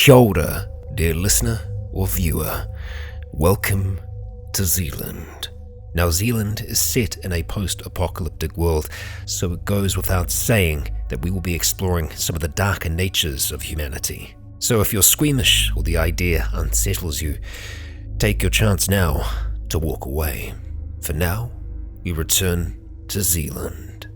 Kia ora, dear listener or viewer. Welcome to Zealand. Now, Zealand is set in a post-apocalyptic world, so it goes without saying that we will be exploring some of the darker natures of humanity. So if you're squeamish or the idea unsettles you, take your chance now to walk away. For now, we return to Zealand.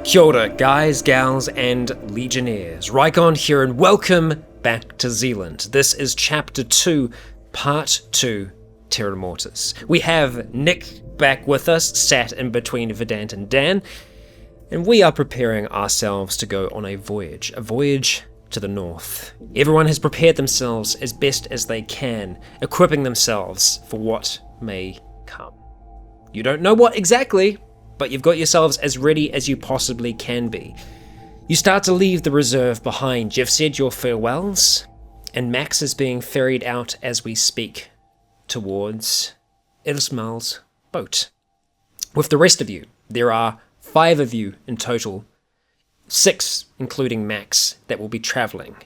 Kia ora, guys, gals, and legionnaires. Rycon here, and welcome back to Zealand. This is Chapter 2, Part 2, Terra Mortis. We have Nick back with us, sat in between Vedant and Dan, and we are preparing ourselves to go on a voyage to the north. Everyone has prepared themselves as best as they can, equipping themselves for what may come. You don't know what exactly, but you've got yourselves as ready as you possibly can be. You start to leave the reserve behind. You've said your farewells, and Max is being ferried out as we speak towards Ilsmal's boat. With the rest of you, there are 5 of you in total, 6 including Max, that will be traveling.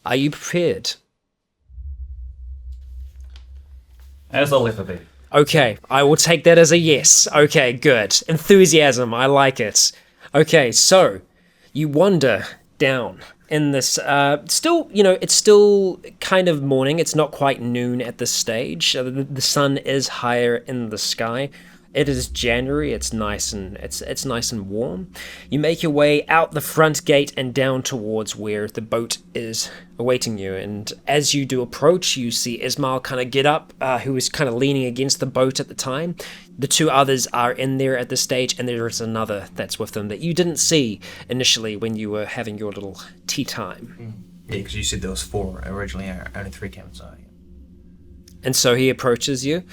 Are you prepared? As I'll ever be. Okay, I will take that as a yes. Okay, good. Enthusiasm, I like it. Okay, so you wander down in this, it's still kind of morning. It's not quite noon at this stage. The sun is higher in the sky. It is January. It's nice and warm. You make your way out the front gate and down towards where the boat is awaiting you. And as you do approach, you see Ismail kind of get up, who is kind of leaning against the boat at the time. The 2 others are in there at this stage, and there is another that's with them that you didn't see initially when you were having your little tea time. Yeah, because you said there was 4 originally, only 3 came inside. And so he approaches you.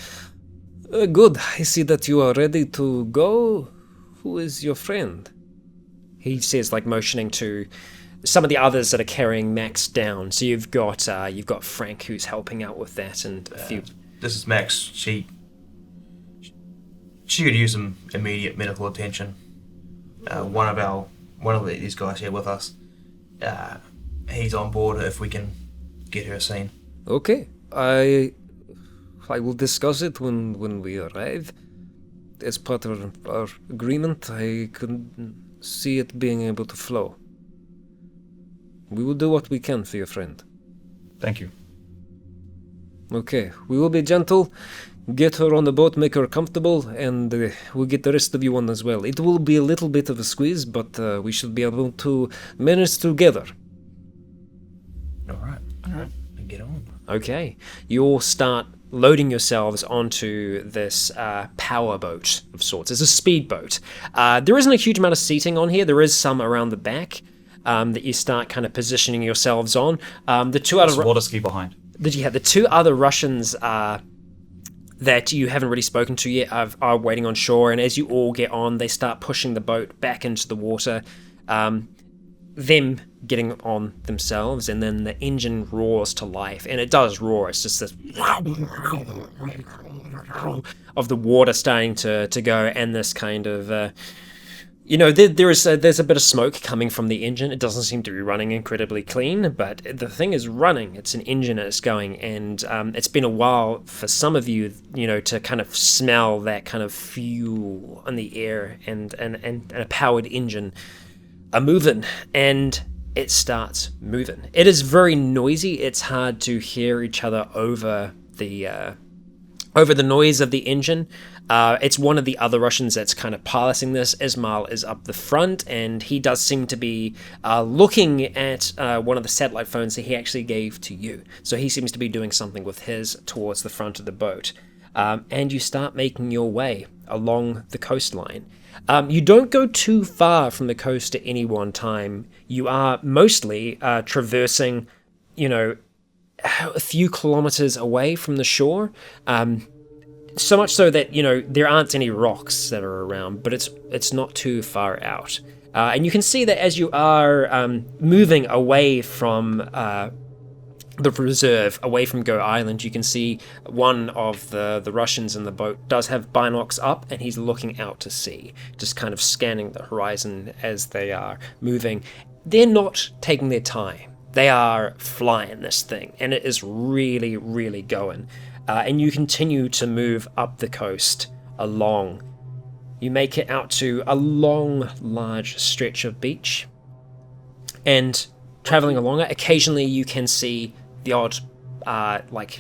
Good, I see that you are ready to go. Who is your friend? He says, like motioning to some of the others that are carrying Max down. So you've got Frank, who's helping out with that, and a few. This is Max. She could use some immediate medical attention. One of these guys here with us, he's on board if we can get her seen. Okay, I will discuss it when we arrive. As part of our agreement, I couldn't see it being able to flow. We will do what we can for your friend. Thank you. Okay, we will be gentle, get her on the boat, make her comfortable, and we'll get the rest of you on as well. It will be a little bit of a squeeze, but we should be able to manage together. All right. Get on. Okay, you all start loading yourselves onto this power boat of sorts. It's a speedboat. There isn't a huge amount of seating on here. There is some around the back that you start kind of positioning yourselves on. The 2 other water ski behind. The 2 other Russians that you haven't really spoken to yet are waiting on shore, and as you all get on, they start pushing the boat back into the water. Them getting on themselves, and then the engine roars to life, and it does roar. It's just this of the water starting to go, and this kind of there's a bit of smoke coming from the engine. It doesn't seem to be running incredibly clean, but the thing is running. It's an engine and it's going, and it's been a while for some of you, to kind of smell that kind of fuel in the air, and a powered engine are moving, and it starts moving. It is very noisy. It's hard to hear each other over the over the noise of the engine. It's one of the other Russians that's kind of piloting this. Ismail is up the front, and he does seem to be looking at one of the satellite phones that he actually gave to you. So he seems to be doing something with his towards the front of the boat. And you start making your way along the coastline. You don't go too far from the coast at any one time. You are mostly traversing, a few kilometers away from the shore. So much so that, there aren't any rocks that are around, but it's not too far out. And you can see that as you are moving away from the reserve, away from Go Island, you can see one of the Russians in the boat does have binocs up, and he's looking out to sea, just kind of scanning the horizon as they are moving. They're not taking their time. They are flying this thing, and it is really, really going. And you continue to move up the coast along. You make it out to a long, large stretch of beach. And traveling along it, occasionally you can see the odd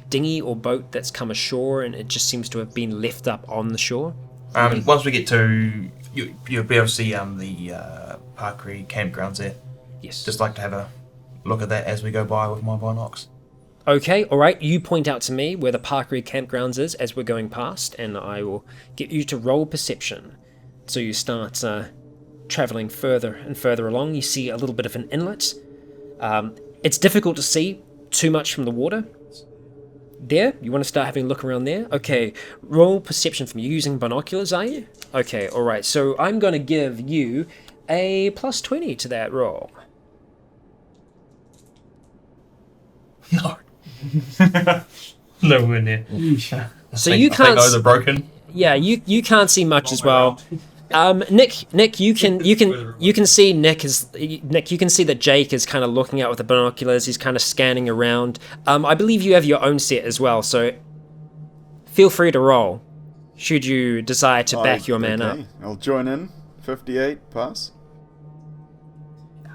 dinghy or boat that's come ashore, and it just seems to have been left up on the shore. Once we get to... You'll be able to see the Parkery campgrounds there. Yes. Just like to have a look at that as we go by with my binocs. Okay, alright, you point out to me where the Parkery campgrounds is as we're going past, and I will get you to roll perception. So you start travelling further and further along. You see a little bit of an inlet. It's difficult to see too much from the water. There, you want to start having a look around there? Okay, roll perception from you using binoculars, are you? Okay, alright, so I'm going to give you a plus 20 to that roll. No. Nowhere near. So you can't. I think those are broken. Yeah, you can't see much as well. Nick, you can see Nick. You can see that Jake is kind of looking out with the binoculars. He's kind of scanning around. I believe you have your own set as well, so feel free to roll. Should you desire to back your man up. I'll join in. 58 pass.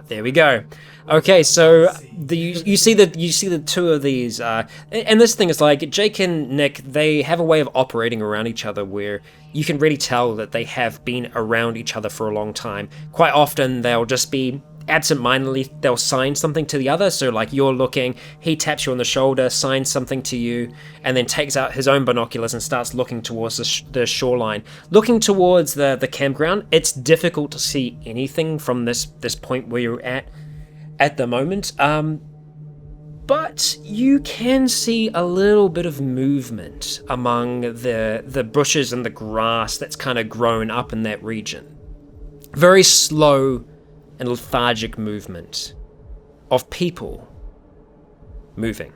There we go. Okay, so you see the two of these, and this thing is like Jake and Nick. They have a way of operating around each other where you can really tell that they have been around each other for a long time. Quite often, they'll just be absent-mindedly. They'll sign something to the other. So, like you're looking, he taps you on the shoulder, signs something to you, and then takes out his own binoculars and starts looking towards the shoreline, looking towards the campground. It's difficult to see anything from this point where you're at the moment, but you can see a little bit of movement among the bushes and the grass that's kind of grown up in that region. Very slow and lethargic movement of people moving.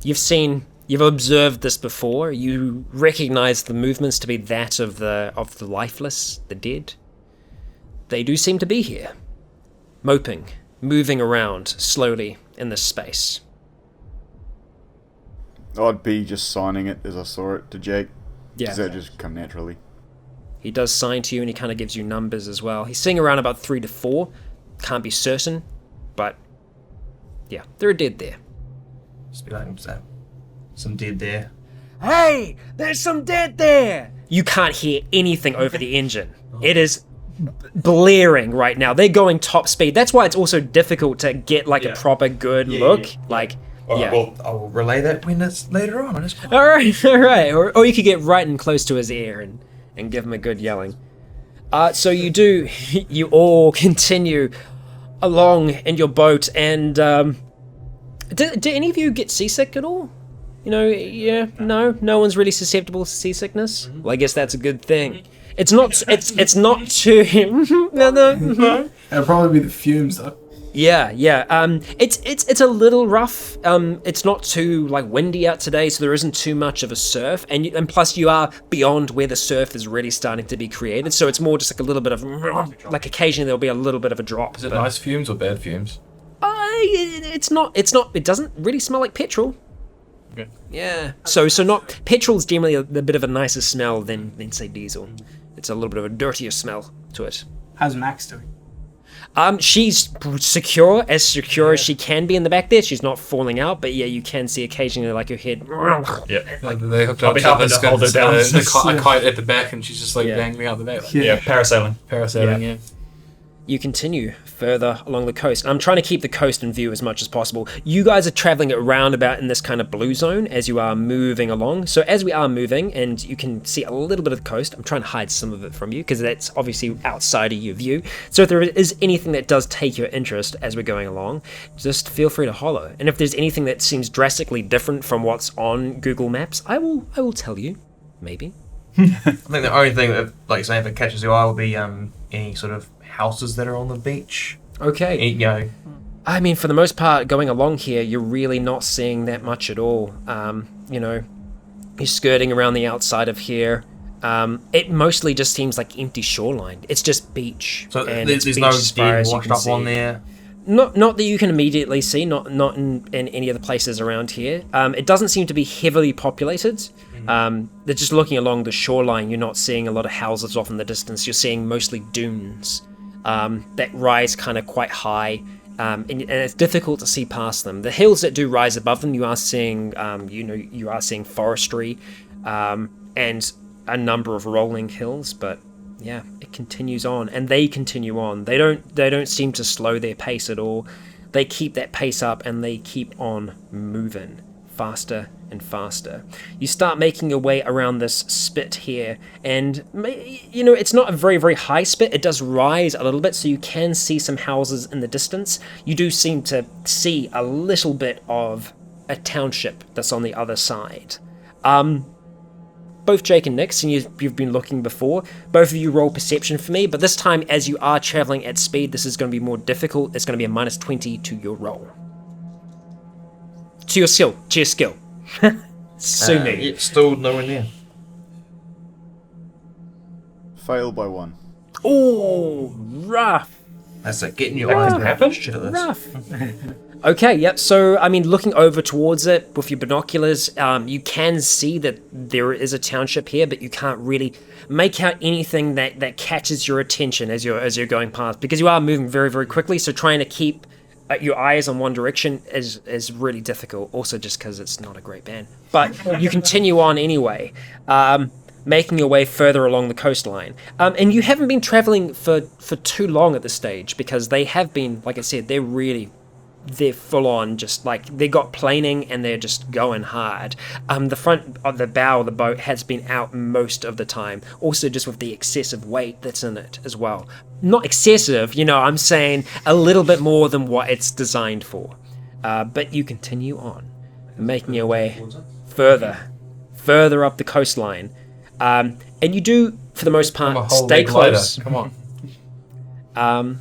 You've observed this before. You recognize the movements to be that of the lifeless, the dead. They do seem to be here. Moping, moving around slowly in this space. I'd be just signing it as I saw it to Jake. Yeah. Does that just come naturally? He does sign to you, and he kind of gives you numbers as well. He's seeing around about 3 to 4. Can't be certain, but yeah, there are dead there. Just be like, some dead there. Hey, there's some dead there! You can't hear anything over the engine. It is blaring right now. They're going top speed. That's why it's also difficult to get a proper good look. Alright, well, I'll relay that when it's later on. All right. Or you could get right in close to his ear and give him a good yelling. So you all continue along in your boat, and do any of you get seasick at all? No one's really susceptible to seasickness. Well, I guess that's a good thing. It's not too no. It'll probably be the fumes though. Yeah. It's a little rough. It's not too windy out today, so there isn't too much of a surf, and plus you are beyond where the surf is really starting to be created. So it's more just a little bit of occasionally there'll be a little bit of a drop. Is it nice fumes or bad fumes? It's not. It doesn't really smell like petrol. Okay. Yeah. So not petrol's generally a bit of a nicer smell than say diesel. It's a little bit of a dirtier smell to it. How's Max doing? She's secure as she can be in the back there. She's not falling out, but yeah, you can see occasionally like her head. Yeah. They hooked I'll up be to helping this to hold her down. a kite at the back, and she's just like Yeah. dangling out the back. Like, Yeah, parasailing. parasailing, yeah. You continue further along the coast. I'm trying to keep the coast in view as much as possible. You guys are traveling at roundabout in this kind of blue zone as you are moving along. So as we are moving, and you can see a little bit of the coast, I'm trying to hide some of it from you because that's obviously outside of your view. So if there is anything that does take your interest as we're going along, just feel free to holler. And if there's anything that seems drastically different from what's on Google Maps, I will tell you. Maybe. I think the only thing that, like, say, if it catches your eye, will be any sort of houses that are on the beach. Okay. You know, I mean, for the most part, going along here, you're really not seeing that much at all. You know, you're skirting around the outside of here. It mostly just seems like empty shoreline. It's just beach. so and there's it's no beach as far dead as you washed can up on see. there. Not that you can immediately see, not in any of the places around here. It doesn't seem to be heavily populated. They're just looking along the shoreline. You're not seeing a lot of houses off in the distance. You're seeing mostly dunes that rise kind of quite high, and it's difficult to see past them. The hills that do rise above them, you are seeing, you are seeing forestry and a number of rolling hills, but yeah, it continues on, and they continue on. They don't seem to slow their pace at all. They keep that pace up, and they keep on moving faster and faster. You start making your way around this spit here, and you know, it's not a very, very high spit. It does rise a little bit, so you can see some houses in the distance. You do seem to see a little bit of a township that's on the other side. Both Jake and Nix, and you've been looking before, both of you roll perception for me, but this time, as you are traveling at speed, this is going to be more difficult. It's going to be a -20 to your roll. To your skill. Sue me. It's still nowhere near. Fail by 1. Oh, rough. That's it. Getting your eyes happen? shit at this. Rough. Okay, yep. So, I mean, looking over towards it with your binoculars, you can see that there is a township here, but you can't really make out anything that catches your attention as you're going past, because you are moving very, very quickly. So, trying to keep your eyes on one direction is really difficult. Also, just because it's not a great band, but you continue on anyway. Making your way further along the coastline. And you haven't been traveling for too long at this stage, because they have been, like I said, they're full on, just like they got planing and they're just going hard. The front of the bow of the boat has been out most of the time, also just with the excessive weight that's in it as well. Not excessive, I'm saying a little bit more than what it's designed for. But you continue on, making your way further up the coastline. And you do, for the most I'm a part, whole stay leg later. close. Come on.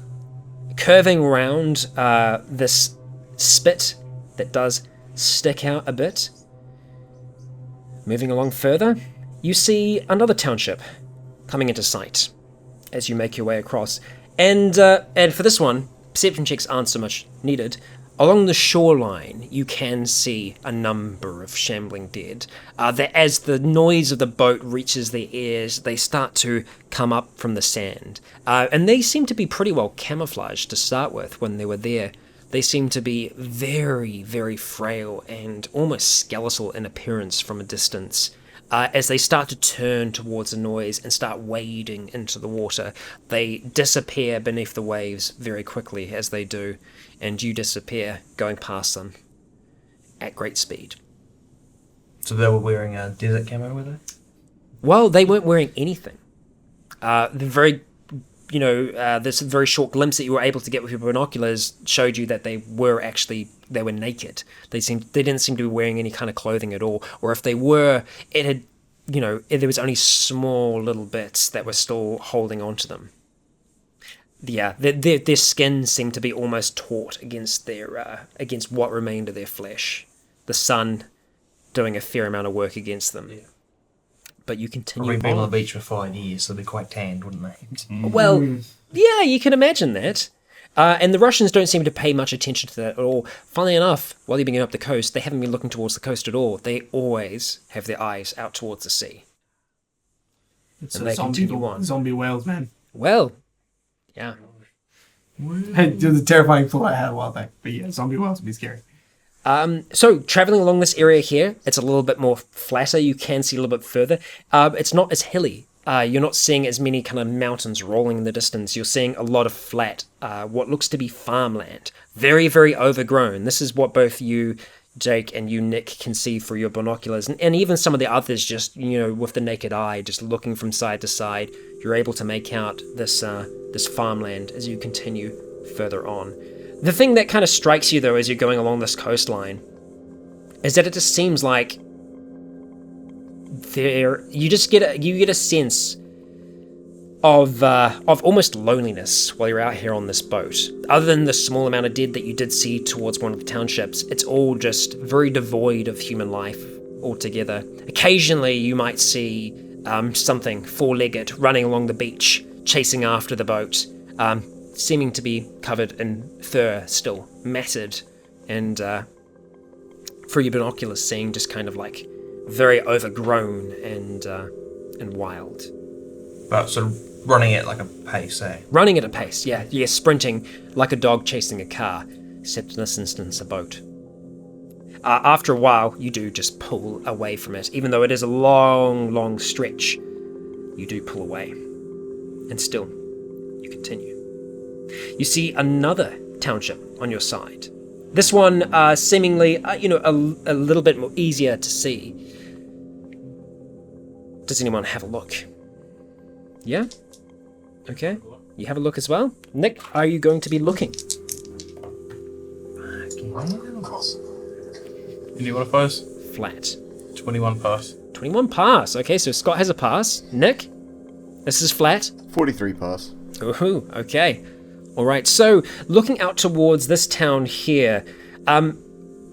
Curving around this spit that does stick out a bit. Moving along further, you see another township coming into sight as you make your way across. And for this one, perception checks aren't so much needed. Along the shoreline, you can see a number of shambling dead. That as the noise of the boat reaches their ears, they start to come up from the sand. And they seem to be pretty well camouflaged to start with when they were there. They seem to be very, very frail and almost skeletal in appearance from a distance. As they start to turn towards the noise and start wading into the water, they disappear beneath the waves very quickly as they do, and you disappear going past them at great speed. So they were wearing a desert camo, were they? Well, they weren't wearing anything. This very short glimpse that you were able to get with your binoculars showed you that they were naked. They didn't seem to be wearing any kind of clothing at all, or if they were, there was only small little bits that were still holding onto them. Yeah, their skin seemed to be almost taut against against what remained of their flesh. The sun doing a fair amount of work against them. Yeah. But you continue Probably been on the beach for 5 years, so they're quite tanned, wouldn't they? Well, yeah, you can imagine that. And the Russians don't seem to pay much attention to that at all. Funnily enough, while you've been going up the coast, they haven't been looking towards the coast at all. They always have their eyes out towards the sea. It's and a they continue on. zombie whales, man. Well, yeah. The terrifying thought I had a while back. But yeah, zombie wilds would be scary. So, traveling along this area here, it's a little bit more flatter. You can see a little bit further. It's not as hilly. You're not seeing as many kind of mountains rolling in the distance. You're seeing a lot of flat, what looks to be farmland. Very, very overgrown. This is what both you, Jake, and you, Nick, can see through your binoculars. And even some of the others just, with the naked eye, just looking from side to side, you're able to make out this farmland as you continue further on. The thing that kind of strikes you, though, as you're going along this coastline, is that it just seems like you get a sense of almost loneliness while you're out here on this boat. Other than the small amount of dead that you did see towards one of the townships, it's all just very devoid of human life altogether. Occasionally, you might see something four-legged running along the beach, chasing after the boat. Seeming to be covered in fur still, matted, and through your binoculars seeing just kind of like very overgrown and wild. But sort of running at like a pace, eh? Running at a pace, yeah, sprinting like a dog chasing a car, except in this instance a boat. After a while, you do just pull away from it, even though it is a long, long stretch. You do pull away, and still, you continue. You see another township on your side. This one seemingly, a little bit more easier to see. Does anyone have a look? Yeah? Okay. You have a look as well? Nick, are you going to be looking? You want a pass? Flat. 21 pass. 21 pass. Okay, so Scott has a pass. Nick? This is flat. 43 pass. Ooh, okay. Alright, so looking out towards this town here,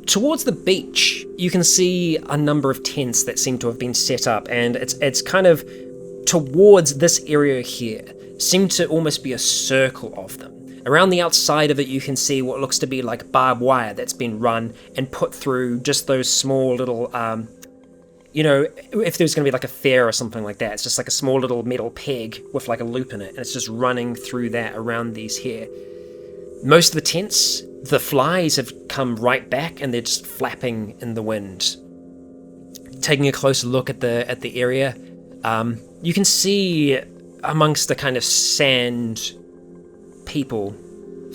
towards the beach, you can see a number of tents that seem to have been set up, and it's kind of towards this area here. Seem to almost be a circle of them. Around the outside of it, you can see what looks to be like barbed wire that's been run and put through just those small little, if there's going to be like a fair or something like that, it's just like a small little metal peg with like a loop in it, and it's just running through that around these here. Most of the tents, the flies have come right back and they're just flapping in the wind. Taking a closer look at the area, you can see amongst the kind of sand people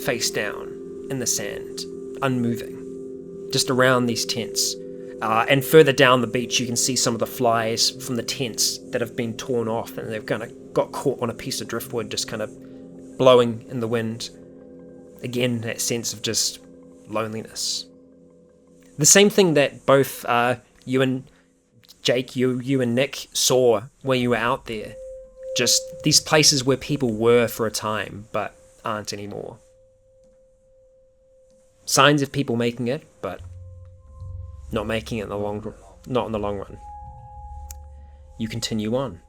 face down in the sand, unmoving, just around these tents. And further down the beach, you can see some of the flies from the tents that have been torn off, and they've kind of got caught on a piece of driftwood, just kind of blowing in the wind. Again, that sense of just loneliness. The same thing that both you and Jake, you and Nick saw when you were out there. Just these places where people were for a time, but aren't anymore. Signs of people making it, but not making it in the long run. You continue on,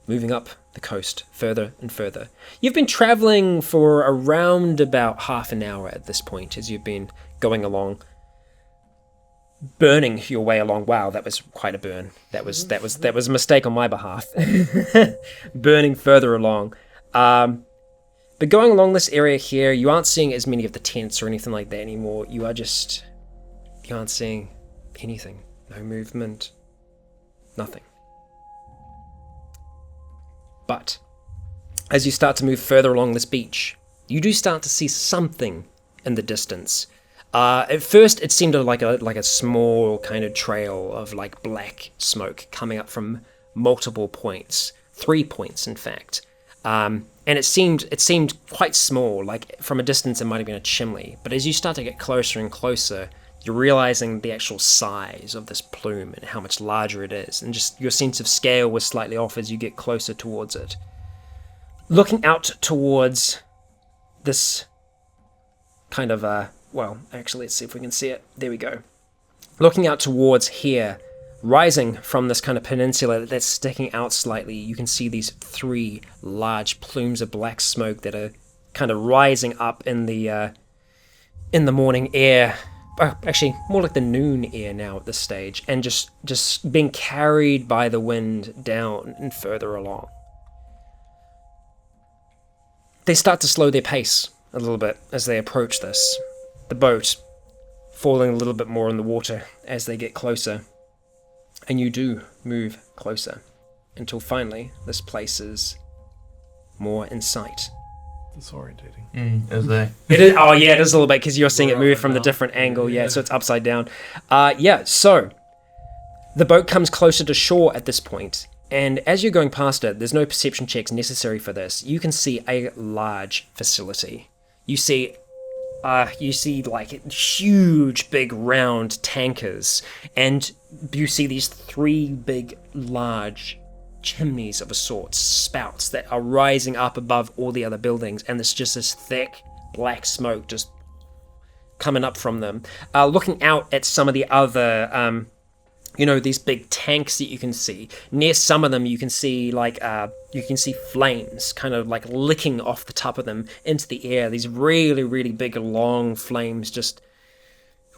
moving up the coast further and further. You've been traveling for around about half an hour at this point as you've been going along, burning your way along. Wow, that was quite a burn. That was a mistake on my behalf. Burning further along. But going along this area here, you aren't seeing as many of the tents or anything like that anymore. You aren't seeing anything. No movement. Nothing. But as you start to move further along this beach, you do start to see something in the distance. At first, it seemed like a small kind of trail of like black smoke coming up from multiple points, 3 points in fact. And it seemed quite small. Like from a distance, it might have been a chimney. But as you start to get closer and closer, you're realizing the actual size of this plume and how much larger it is, and just your sense of scale was slightly off as you get closer towards it. Looking out towards this kind of actually, let's see if we can see it. There we go. Looking out towards here, rising from this kind of peninsula that's sticking out slightly, you can see these 3 large plumes of black smoke that are kind of rising up in the morning air. Actually, more like the noon air now at this stage, and just being carried by the wind down and further along. They start to slow their pace a little bit as they approach this. The boat falling a little bit more in the water as they get closer. And you do move closer until finally this place is more in sight. Disorientating. Is there? It is. Oh yeah, it is a little bit because you're seeing it move from the different angle. Yeah, so it's upside down. So the boat comes closer to shore at this point, and as you're going past it, there's no perception checks necessary for this. You can see a large facility. You see like huge, big, round tankers, and you see these 3 big, large chimneys of a sort, spouts that are rising up above all the other buildings, and there's just this thick black smoke just coming up from them. Looking out at some of the other, these big tanks that you can see. Near some of them, you can see flames kind of like licking off the top of them into the air. These really, really big, long flames just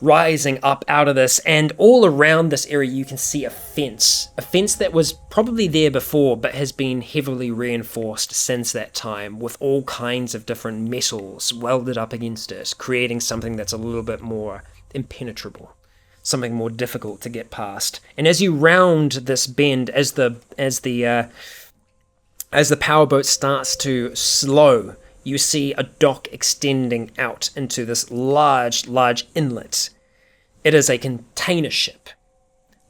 rising up out of this, and all around this area you can see a fence that was probably there before but has been heavily reinforced since that time with all kinds of different metals welded up against it, creating something that's a little bit more impenetrable, something more difficult to get past. And as you round this bend, as the powerboat starts to slow, you see a dock extending out into this large inlet. It is a container ship.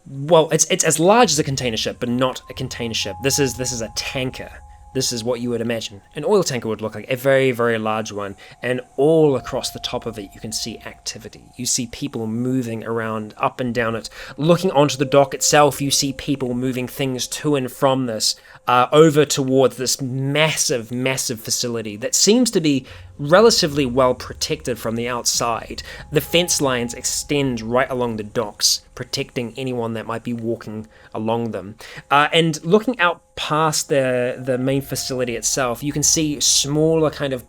Well, it's as large as a container ship, but not a container ship. This is a tanker. This is what you would imagine an oil tanker would look like, a very, very large one. And all across the top of it, you can see activity. You see people moving around up and down it. Looking onto the dock itself, you see people moving things to and from this, over towards this massive, massive facility that seems to be relatively well protected from the outside. The fence lines extend right along the docks, protecting anyone that might be walking along them. And looking out past the main facility itself, you can see smaller kind of,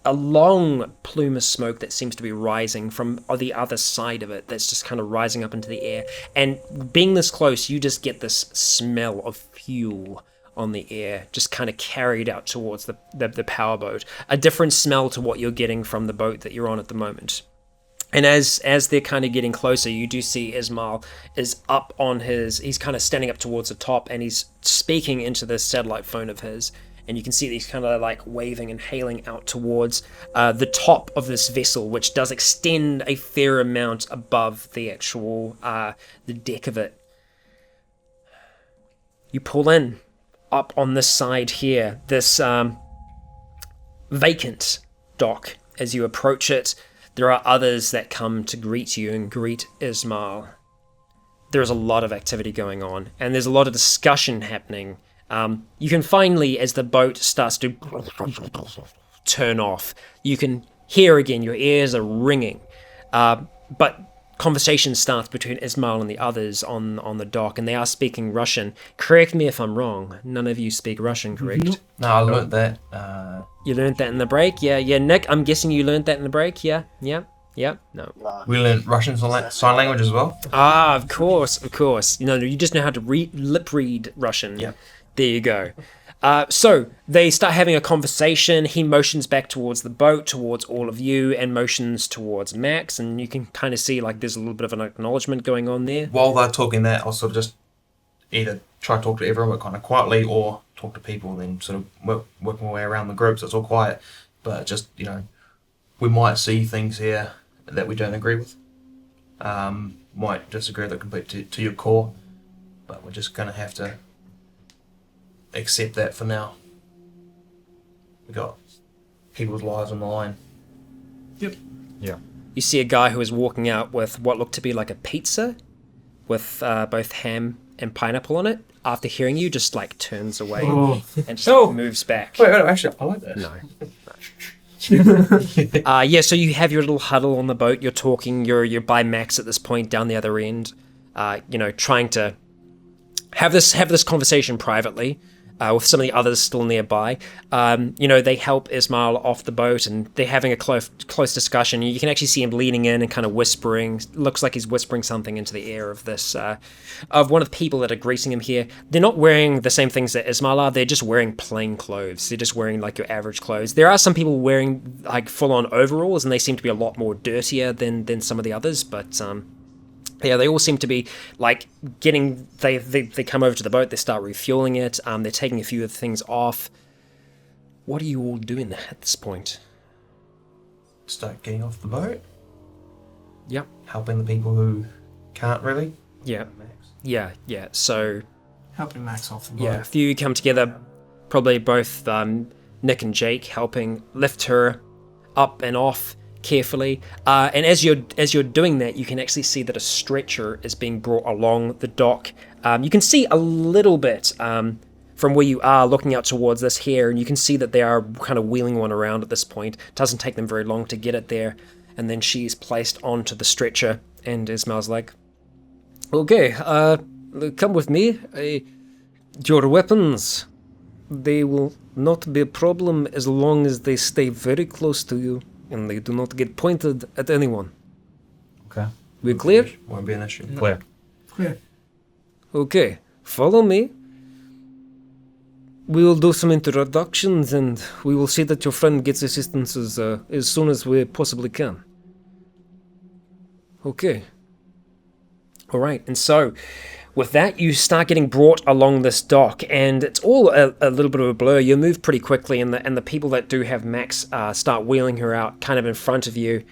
a long plume of smoke that seems to be rising from the other side of it, that's just kind of rising up into the air. And being this close, you just get this smell of fuel on the air, just kind of carried out towards the powerboat. A different smell to what you're getting from the boat that you're on at the moment. And as they're kind of getting closer, you do see Ismail is up on he's kind of standing up towards the top, and he's speaking into this satellite phone of his. And you can see these kind of like waving and hailing out towards the top of this vessel, which does extend a fair amount above the actual the deck of it. You pull in up on this side here, this vacant dock. As you approach it, there are others that come to greet you and greet Ismail. There's a lot of activity going on, and there's a lot of discussion happening. You can finally, as the boat starts to turn off, you can hear again, your ears are ringing. But conversation starts between Ismail and the others on the dock, and they are speaking Russian. Correct me if I'm wrong. None of you speak Russian, correct? No, I learnt that. You learned that in the break? Yeah. Nick, I'm guessing you learned that in the break? Yeah. No. We learnt Russian sign language as well. Ah, of course. No, you just know how to lip read Russian. Yeah. There you go. So they start having a conversation. He motions back towards the boat, towards all of you, and motions towards Max, and you can kind of see like there's a little bit of an acknowledgement going on there. While they're talking that, I'll sort of just either try to talk to everyone but kind of quietly, or talk to people and then sort of work my way around the group so it's all quiet. But just, we might see things here that we don't agree with. Might disagree with it completely to your core, but we're just going to have to accept that for now. We got people's lives on the line. Yep. Yeah. You see a guy who is walking out with what looked to be like a pizza with both ham and pineapple on it. After hearing you, just like turns away and just moves back. Wait, actually, I like that. No. So you have your little huddle on the boat. You're talking. You're by Max at this point down the other end. Trying to have this conversation privately. with some of the others still nearby. They help Ismail off the boat, and they're having a close discussion. You can actually see him leaning in and kind of whispering. Looks like he's whispering something into the ear of this, of one of the people that are greeting him here. They're not wearing the same things that Ismail are. They're just wearing plain clothes. They're just wearing like your average clothes. There are some people wearing like full-on overalls, and they seem to be a lot more dirtier than some of the others, but yeah, they all seem to be like getting. They come over to the boat. They start refueling it. They're taking a few of the things off. What are you all doing at this point? Start getting off the boat. Yep. Helping the people who can't really. Yeah. Yeah. So Helping Max off the boat. yeah, a few come together. Probably both Nick and Jake helping lift her up and off carefully, and as you're doing that, you can actually see that a stretcher is being brought along the dock. You can see a little bit from where you are looking out towards this here, and you can see that they are kind of wheeling one around at this point. It doesn't take them very long to get it there, and then she's placed onto the stretcher, and Ismail's like, okay, come with me. Your weapons, they will not be a problem as long as they stay very close to you and they do not get pointed at anyone. Okay. We clear? Won't be an issue. Clear. Clear. Okay, follow me. We will do some introductions and we will see that your friend gets assistance as soon as we possibly can. Okay. Alright, and so with that, you start getting brought along this dock, and it's all a little bit of a blur. You move pretty quickly, and the people that do have Max start wheeling her out kind of in front of you.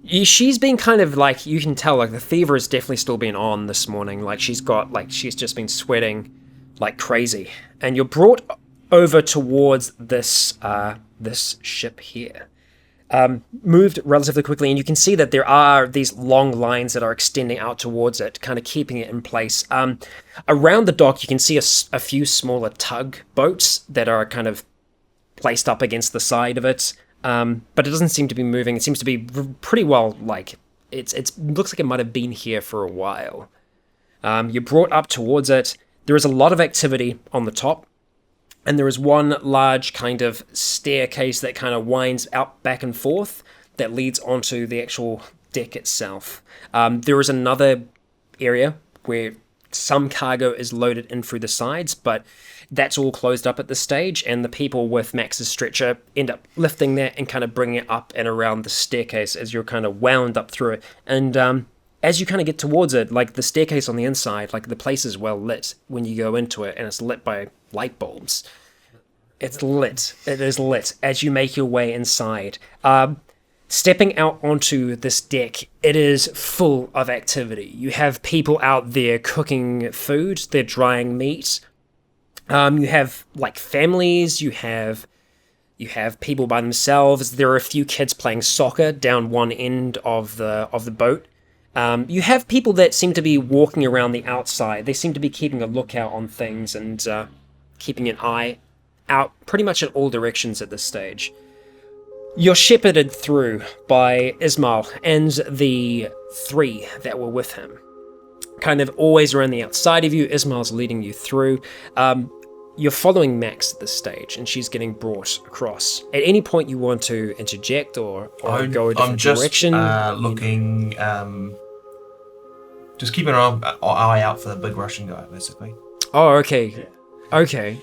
She's been kind of like, you can tell, like the fever has definitely still been on this morning. Like she's just been sweating like crazy. And you're brought over towards this ship here. Moved relatively quickly, and you can see that there are these long lines that are extending out towards it, kind of keeping it in place. Around the dock, you can see a few smaller tug boats that are kind of placed up against the side of it, but it doesn't seem to be moving. It seems to be pretty well, like, it looks like it might have been here for a while. You're brought up towards it. There is a lot of activity on the top. And there is one large kind of staircase that kind of winds out back and forth that leads onto the actual deck itself. There is another area where some cargo is loaded in through the sides, but that's all closed up at this stage, and the people with Max's stretcher end up lifting that and kind of bringing it up and around the staircase as you're kind of wound up through it. And as you kind of get towards it, like the staircase on the inside, like the place is well lit when you go into it, and it's lit by light bulbs. It's lit. It is lit as you make your way inside. Stepping out onto this deck, it is full of activity. You have people out there cooking food, they're drying meat. You have like families, you have people by themselves. There are a few kids playing soccer down one end of the boat. You have people that seem to be walking around the outside. They seem to be keeping a lookout on things and keeping an eye out pretty much in all directions at this stage. You're shepherded through by Ismail and the three that were with him. Kind of always around the outside of you, Ismail's leading you through. You're following Max at this stage, and she's getting brought across. At any point you want to interject or go a different direction. I'm just looking, just keeping an eye out for the big Russian guy, basically. Oh, okay. Yeah. Okay.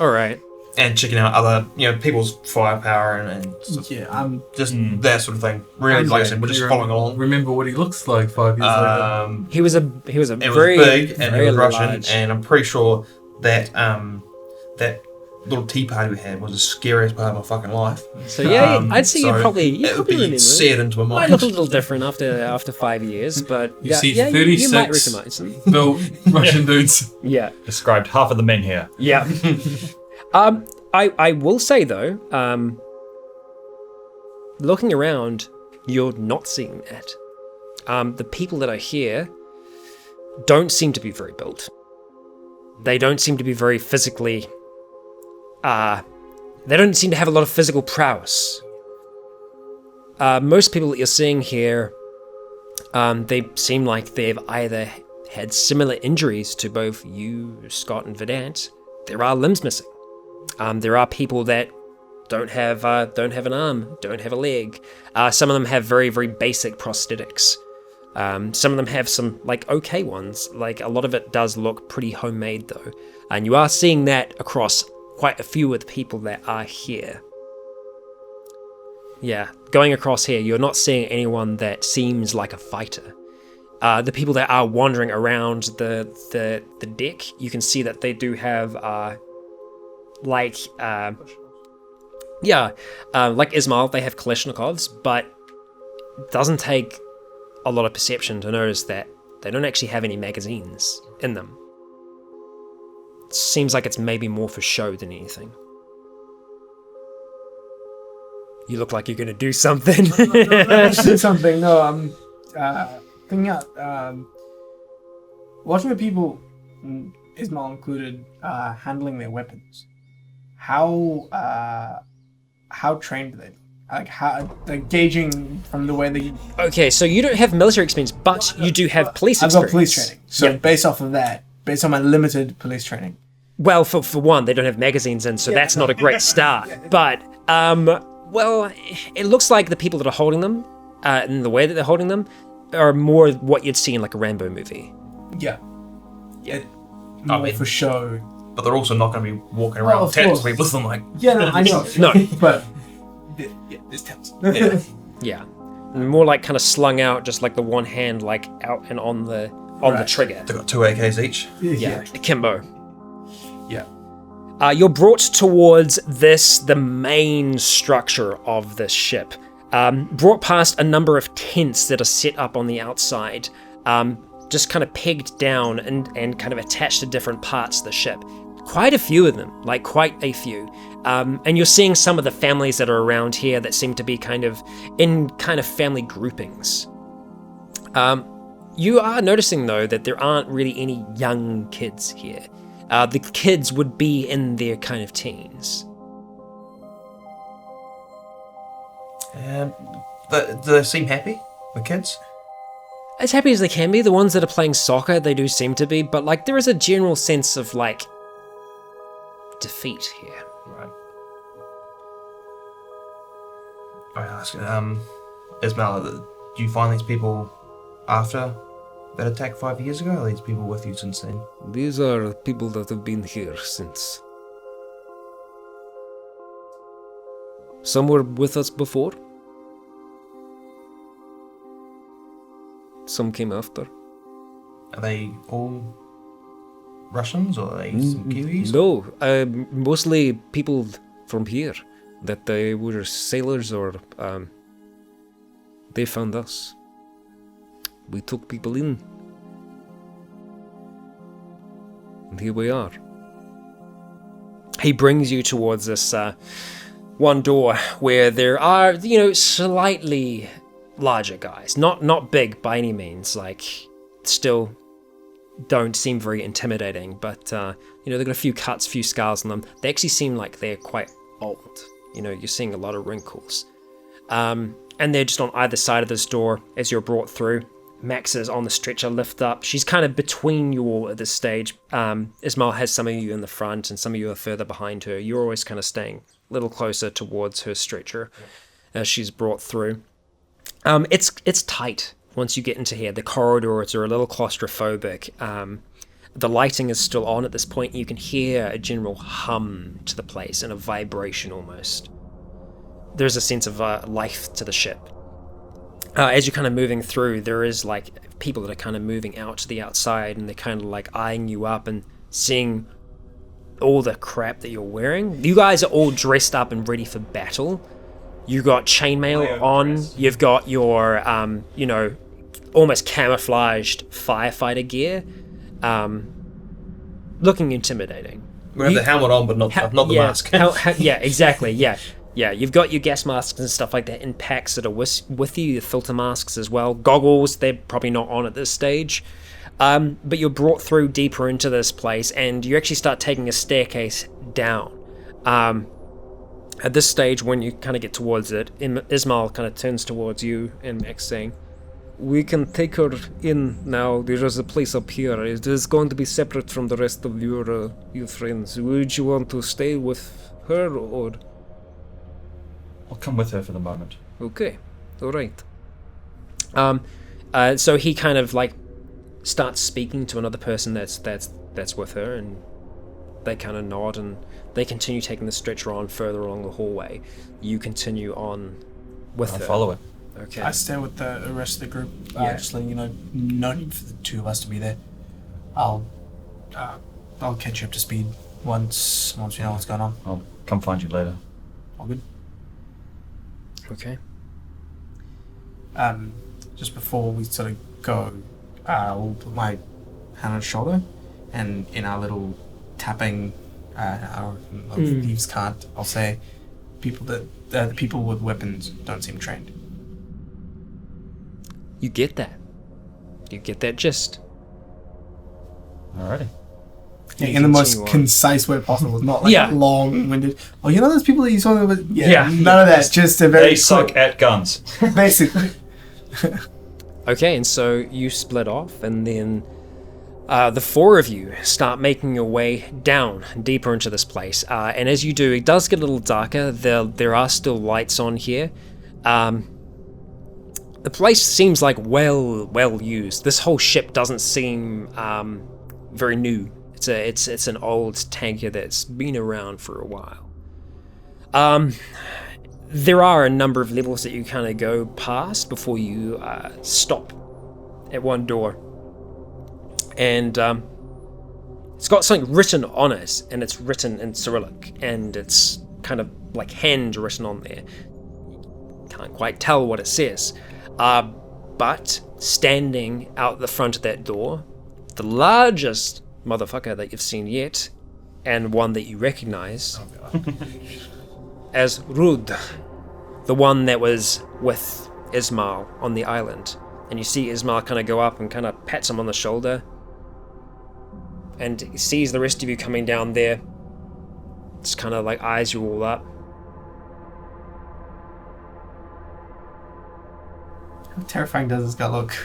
All right. And checking out other, people's firepower and just that sort of thing. Really, like I said, we're just following along. Remember what he looks like 5 years later. He was a very big and he was Russian, large. and I'm pretty sure that that little tea party we had was the scariest part of my fucking life. So yeah, I'd say you probably remember. Seared into my mind. Might look a little different after 5 years, but you see 36 you might recognize them. built Russian dudes. Yeah. Described half of the men here. Yeah. I will say though, looking around, you're not seeing that. The people that are here don't seem to be very built. They don't seem to be very physically. They don't seem to have a lot of physical prowess. Most people that you're seeing here, they seem like they've either had similar injuries to both you, Scott, and Verdant. There are limbs missing. There are people that don't have an arm, don't have a leg. Some of them have very, very basic prosthetics. Some of them have some like okay ones. Like a lot of it does look pretty homemade though, and you are seeing that across quite a few of the people that are here. Yeah, going across here, you're not seeing anyone that seems like a fighter. The people that are wandering around the deck, you can see that they do have like Ismail, they have Kalashnikovs, but it doesn't take a lot of perception to notice that they don't actually have any magazines in them. It seems like it's maybe more for show than anything. You look like you're gonna do something. Do something. No, I'm thinking out. Watching the people, Ismail included, handling their weapons. How trained are they? Like how, like gauging from the way they. Okay, so you don't have military experience, but you do have police I've experience. got police training. So Yep. based off of that, based on my limited police training. Well, for one, they don't have magazines in, so that's not a great start. But well, it looks like the people that are holding them, and the way that they're holding them, are more what you'd see in like a Rambo movie. Yeah. More for show. But they're also not going to be walking around of with course. people with them like. Yeah, no, I know. No. But there's tents. Yeah. Yeah, more like kind of slung out, just like the one hand like out and on the trigger. They've got 2 AKs each. Yeah, akimbo. Yeah. You're brought towards the main structure of this ship. Brought past a number of tents that are set up on the outside, just kind of pegged down and kind of attached to different parts of the ship. Quite a few of them, like quite a few. And you're seeing some of the families that are around here that seem to be kind of in kind of family groupings. You are noticing though that there aren't really any young kids here. The kids would be in their kind of teens. Do they seem happy, the kids? As happy as they can be, the ones that are playing soccer, they do seem to be, but like there is a general sense of like defeat here. Right. I ask, Ismail, do you find these people after that attack 5 years ago? Are these people with you since then? These are people that have been here since. Some were with us before. Some came after. Are they all Russians or are they some Kiwis? No, mostly people from here. That they were sailors or they found us. We took people in. And here we are. He brings you towards this one door where there are, slightly larger guys. Not big by any means, like still don't seem very intimidating, but they've got a few cuts, few scars on them. They actually seem like they're quite old. You're seeing a lot of wrinkles. And they're just on either side of this door as you're brought through. Max is on the stretcher, lift up. She's kind of between you all at this stage. Ismail has some of you in the front and some of you are further behind her. You're always kind of staying a little closer towards her stretcher as she's brought through. It's tight once you get into here. The corridors are a little claustrophobic. The lighting is still on at this point. You can hear a general hum to the place and a vibration almost. There's a sense of life to the ship. As you're kind of moving through, there is like people that are kind of moving out to the outside and they're kind of like eyeing you up and seeing all the crap that you're wearing. You guys are all dressed up and ready for battle. You got chainmail on. You've got your, almost camouflaged firefighter gear. Looking intimidating. We have the helmet on, but not the mask. Yeah, exactly. Yeah, you've got your gas masks and stuff like that in packs that are with you, your filter masks as well. Goggles, they're probably not on at this stage. But you're brought through deeper into this place, and you actually start taking a staircase down. At this stage, when you kind of get towards it, Ismail kind of turns towards you and Max saying, We can take her in now. There is a place up here. It is going to be separate from the rest of your friends. Would you want to stay with her or? I'll come with her for the moment. Okay, all right. So he kind of like starts speaking to another person that's with her, and they kind of nod, and they continue taking the stretcher on further along the hallway. You continue on with her. I'll follow it. Okay. I stay with the rest of the group. Yeah. Just letting you know, no need for the two of us to be there. I'll catch you up to speed once we know what's going on. I'll come find you later. All good. Okay. Just before we sort of go, I'll put my hand on his shoulder, and in our little tapping of thieves' cant, I'll say, the people with weapons don't seem trained. You get that. You get that gist. Alrighty. Yeah, in the most Continue on. concise way possible, not like Yeah. long-winded. Oh, you know those people that you saw with? Yeah. None of that. Just a very They suck at guns. basically. Okay, and so you split off, and then the four of you start making your way down deeper into this place. And as you do, it does get a little darker. There are still lights on here. The place seems like well used. This whole ship doesn't seem very new. It's an old tanker that's been around for a while. There are a number of levels that you kind of go past before you stop at one door. And it's got something written on it, and it's written in Cyrillic, and it's kind of like hand written on there. Can't quite tell what it says. But standing out the front of that door, the largest motherfucker that you've seen yet, and one that you recognize as Rud, the one that was with Ismail on the island. And you see Ismail kind of go up and kind of pats him on the shoulder, and he sees the rest of you coming down there. Just kind of like eyes you all up. How terrifying does this guy look?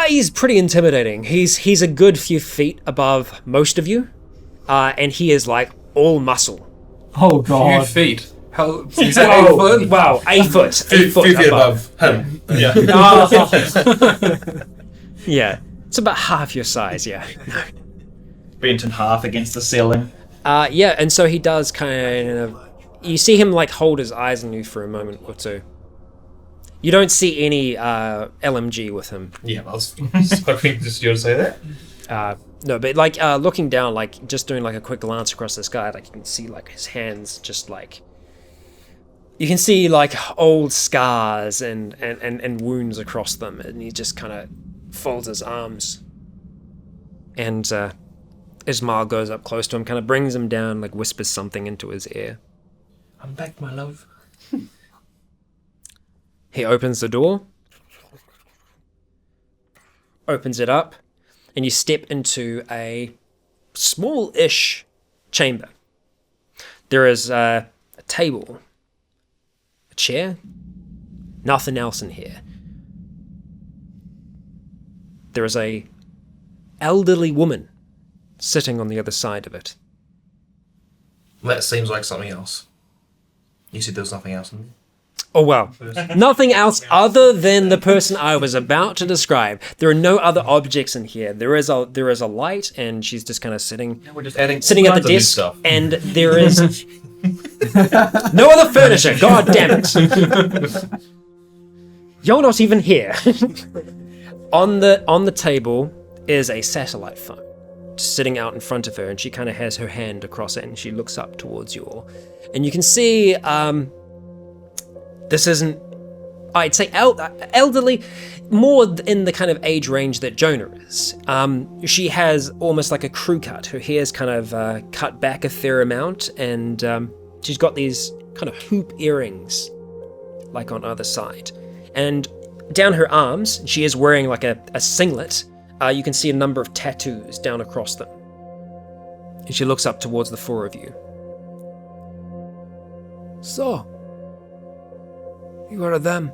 He's pretty intimidating. He's a good few feet above most of you, and he is like all muscle. Oh Few god. feet. How is that 8 foot? Wow, 8 foot, 8 foot feet above. him. Yeah. Yeah, it's about half your size. Yeah. Bent in half against the ceiling. Yeah, and so he does kind of. You see him like hold his eyes on you for a moment or two. You don't see any LMG with him. Yeah, I was hoping just you to say that. No, but like looking down, like just doing like a quick glance across the sky, like you can see like his hands just like. You can see like old scars and wounds across them, and he just kind of folds his arms. And Ismail goes up close to him, kind of brings him down, like whispers something into his ear. I'm back, my love. He opens the door, opens it up, and you step into a small-ish chamber. There is a table, a chair, nothing else in here. There is a elderly woman sitting on the other side of it. That seems like something else. You said there was nothing else in there? Oh, well, nothing else other than the person I was about to describe. There are no other objects in here. There is a light, and she's just kind of sitting We're just adding at the desk, stuff. and there is no other furniture. God damn it! You're not even here. On the table is a satellite phone, just sitting out in front of her, and she kind of has her hand across it, and she looks up towards you all, and you can see this isn't, I'd say, elderly, more in the kind of age range that Jonah is. She has almost like a crew cut. Her hair's kind of cut back a fair amount, and she's got these kind of hoop earrings, like on either side. And down her arms, she is wearing like a singlet. You can see a number of tattoos down across them. And she looks up towards the four of you. So, you are them.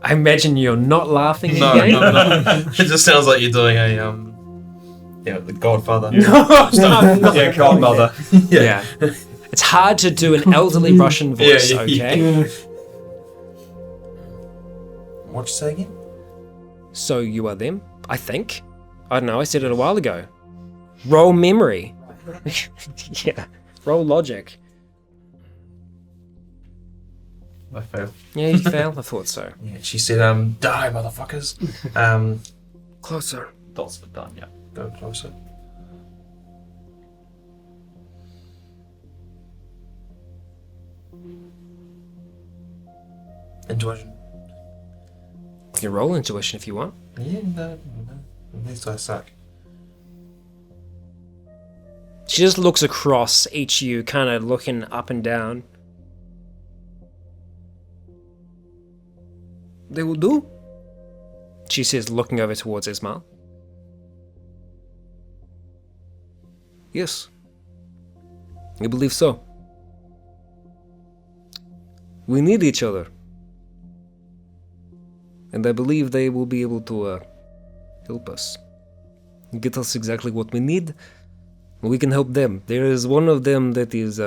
I imagine you're not laughing No, again. no. It just sounds like you're doing a the Godfather. Yeah, godmother. Yeah. It's hard to do an elderly Russian voice, Yeah. okay? What'd you say again? So you are them, I think. I don't know, I said it a while ago. Roll memory. Yeah. Roll logic. I fail. Yeah, you failed? I thought so. Yeah, she said, die, motherfuckers. Closer. Dots for done, yeah. Go closer. Intuition. You can roll intuition if you want. Yeah, no. These dice suck. She just looks across each of you, kind of looking up and down. They will do, she says, looking over towards Ismail. Yes. I believe so. We need each other. And I believe they will be able to help us. Get us exactly what we need. We can help them. There is one of them that is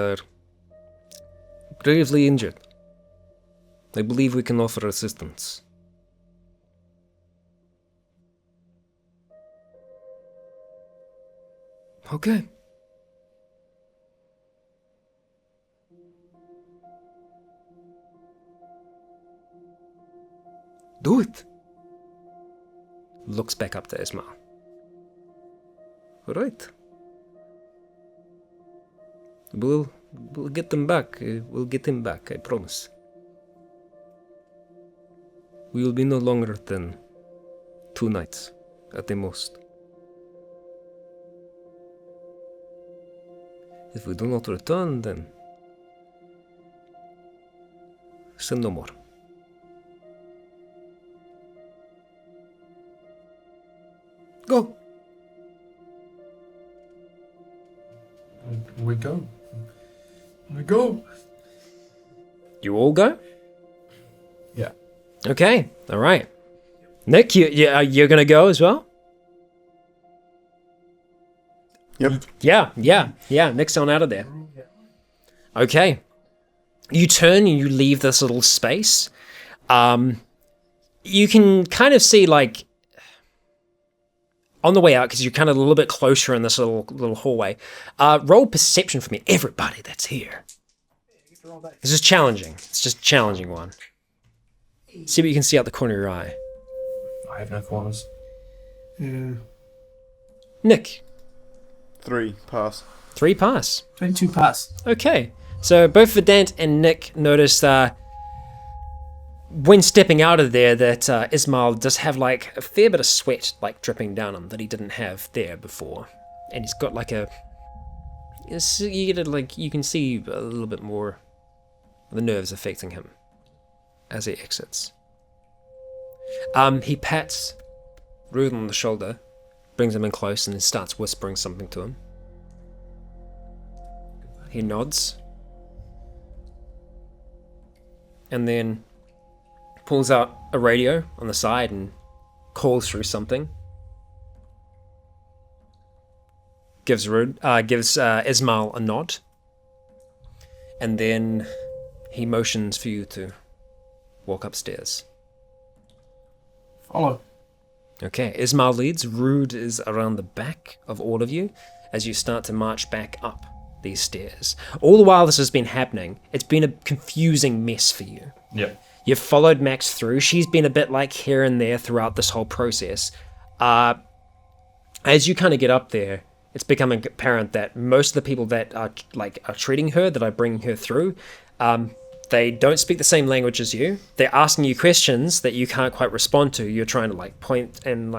gravely injured. I believe we can offer assistance. Okay. Do it. Looks back up to Ismail. Right. We'll get them back. We'll get him back, I promise. We will be no longer than 2 nights, at the most. If we do not return, then send no more. Go. We go. We go. You all go? Yeah. Okay, all right. Nick, you're gonna go as well? Yep. Yeah. Nick's on out of there. Okay. You turn and you leave this little space. You can kind of see, like, on the way out, because you're kind of a little bit closer in this little hallway. Roll perception for me, everybody that's here. This is challenging. It's just a challenging one. See what you can see out the corner of your eye. I have no corners. Yeah. Nick, 3, pass. 3 pass. 22 pass. Okay, so both Verdant and Nick notice when stepping out of there that Ismail does have like a fair bit of sweat like dripping down him that he didn't have there before, and he's got like you get it, like you can see a little bit more of the nerves affecting him as he exits. He pats Ruth on the shoulder, brings him in close, and then starts whispering something to him. He nods, and then pulls out a radio on the side and calls through something. Gives Ismail a nod, and then he motions for you to walk upstairs. Follow. Okay, Ismail leads. Rude is around the back of all of you as you start to march back up these stairs. All the while this has been happening, it's been a confusing mess for you. Yep. You've followed Max through. She's been a bit like here and there throughout this whole process. As you kind of get up there, it's becoming apparent that most of the people that are treating her, that are bringing her through, they don't speak the same language as you. They're asking you questions that you can't quite respond to. You're trying to like point and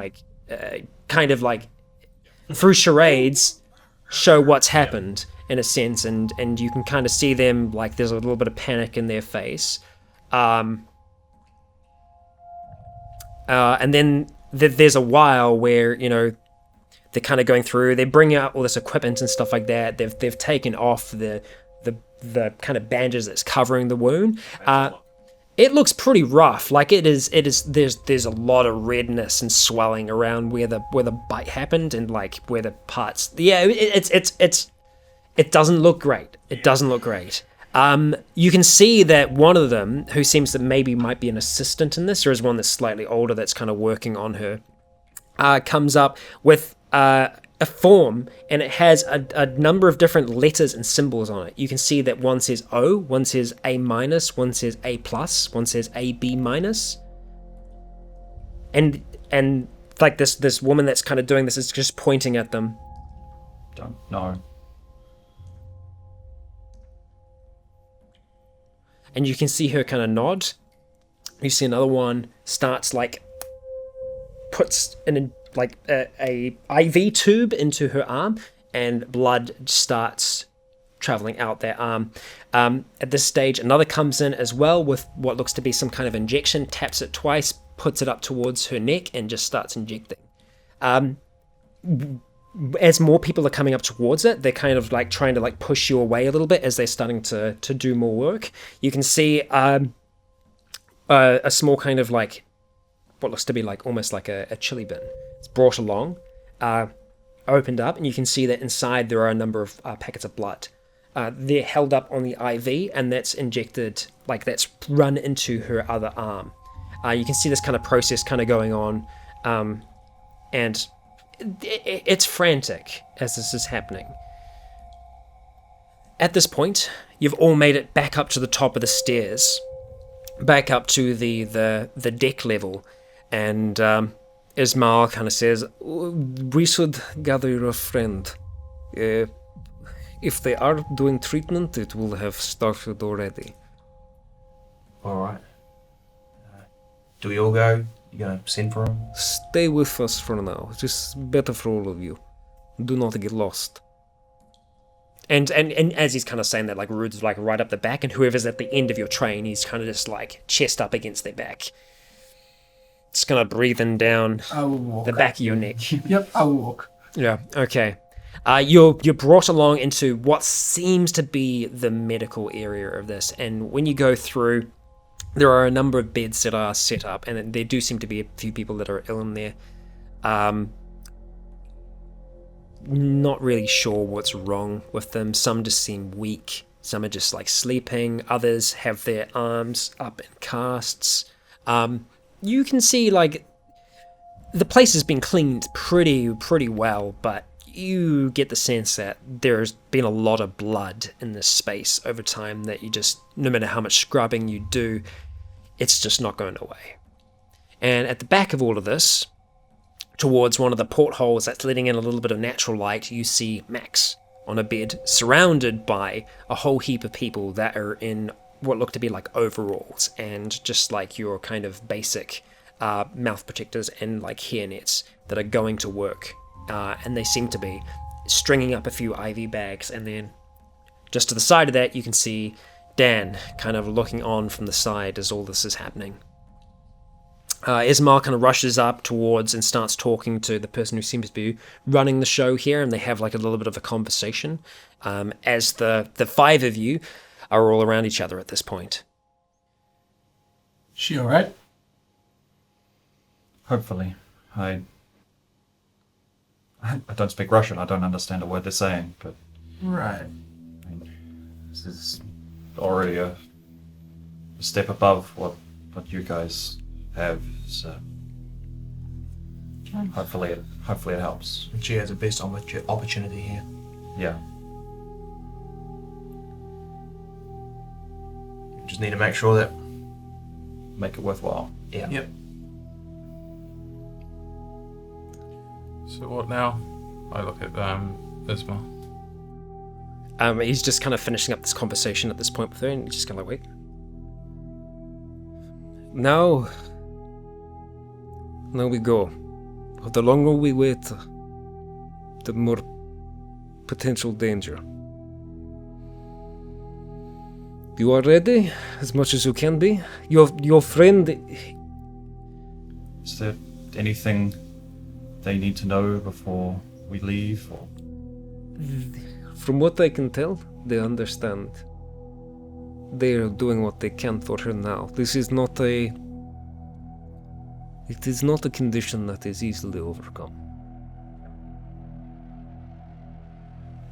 kind of like through charades show what's happened in a sense, and you can kind of see them like there's a little bit of panic in their face. And then there's a while where, you know, they're kind of going through, they bring out all this equipment and stuff like that. They've taken off the kind of bandages that's covering the wound. It looks pretty rough. Like it is. There's a lot of redness and swelling around where the bite happened and like where the parts. Yeah, it doesn't look great. It doesn't look great. You can see that one of them, who seems to maybe might be an assistant in this, or is one that's slightly older that's kind of working on her, comes up with a form, and it has a number of different letters and symbols on it. You can see that one says O, one says A minus, one says A plus, one says AB minus. And like this woman that's kind of doing this is just pointing at them. Don't know. And you can see her kind of nod. You see another one starts like puts a IV tube into her arm, and blood starts traveling out their arm. At this stage, another comes in as well with what looks to be some kind of injection, taps it twice, puts it up towards her neck, and just starts injecting. As more people are coming up towards it, they're kind of like trying to like push you away a little bit as they're starting to do more work. You can see a small kind of like what looks to be like almost like a chili bin. It's brought along, opened up, and you can see that inside there are a number of packets of blood. They're held up on the IV, and that's injected, like that's run into her other arm. You can see this kind of process kind of going on, and it's frantic as this is happening. At this point, you've all made it back up to the top of the stairs, back up to the deck level, and Ismail kind of says, "We should gather your friend. If they are doing treatment, it will have started already." All right. Do we all go? You gonna send for him? Stay with us for now. It's better for all of you. Do not get lost. And as he's kind of saying that, like Rude's like right up the back, and whoever's at the end of your train, he's kind of just like chest up against their back. Just kind of breathing down I will walk. the back of your neck. Yep, I will walk. Yeah, okay. You're brought along into what seems to be the medical area of this, and when you go through, there are a number of beds that are set up, and there do seem to be a few people that are ill in there. Not really sure what's wrong with them. Some just seem weak. Some are just like sleeping. Others have their arms up in casts. You can see like the place has been cleaned pretty well, but you get the sense that there's been a lot of blood in this space over time that you just, no matter how much scrubbing you do, it's just not going away. And at the back of all of this, towards one of the portholes that's letting in a little bit of natural light, you see Max on a bed, surrounded by a whole heap of people that are in what look to be like overalls and just like your kind of basic mouth protectors and like hairnets that are going to work. And they seem to be stringing up a few IV bags, and then just to the side of that you can see Dan kind of looking on from the side as all this is happening. Ismail kind of rushes up towards and starts talking to the person who seems to be running the show here, and they have like a little bit of a conversation as the five of you are all around each other at this point. She alright? Hopefully. I don't speak Russian. I don't understand a word they're saying, but Right. I mean, this is already a step above what you guys have, so hopefully it helps. And she has the best opportunity here. Yeah. Just need to make sure that. Make it worthwhile. Yeah. Yep. So what now? I look at Isma. He's just kind of finishing up this conversation at this point with her, and he's just kind of like, wait. Now we go. The longer we wait, the more potential danger. You are ready, as much as you can be. Your friend. Is there anything they need to know before we leave? Or? From what I can tell, they understand. They are doing what they can for her now. This is not a... It is not a condition that is easily overcome.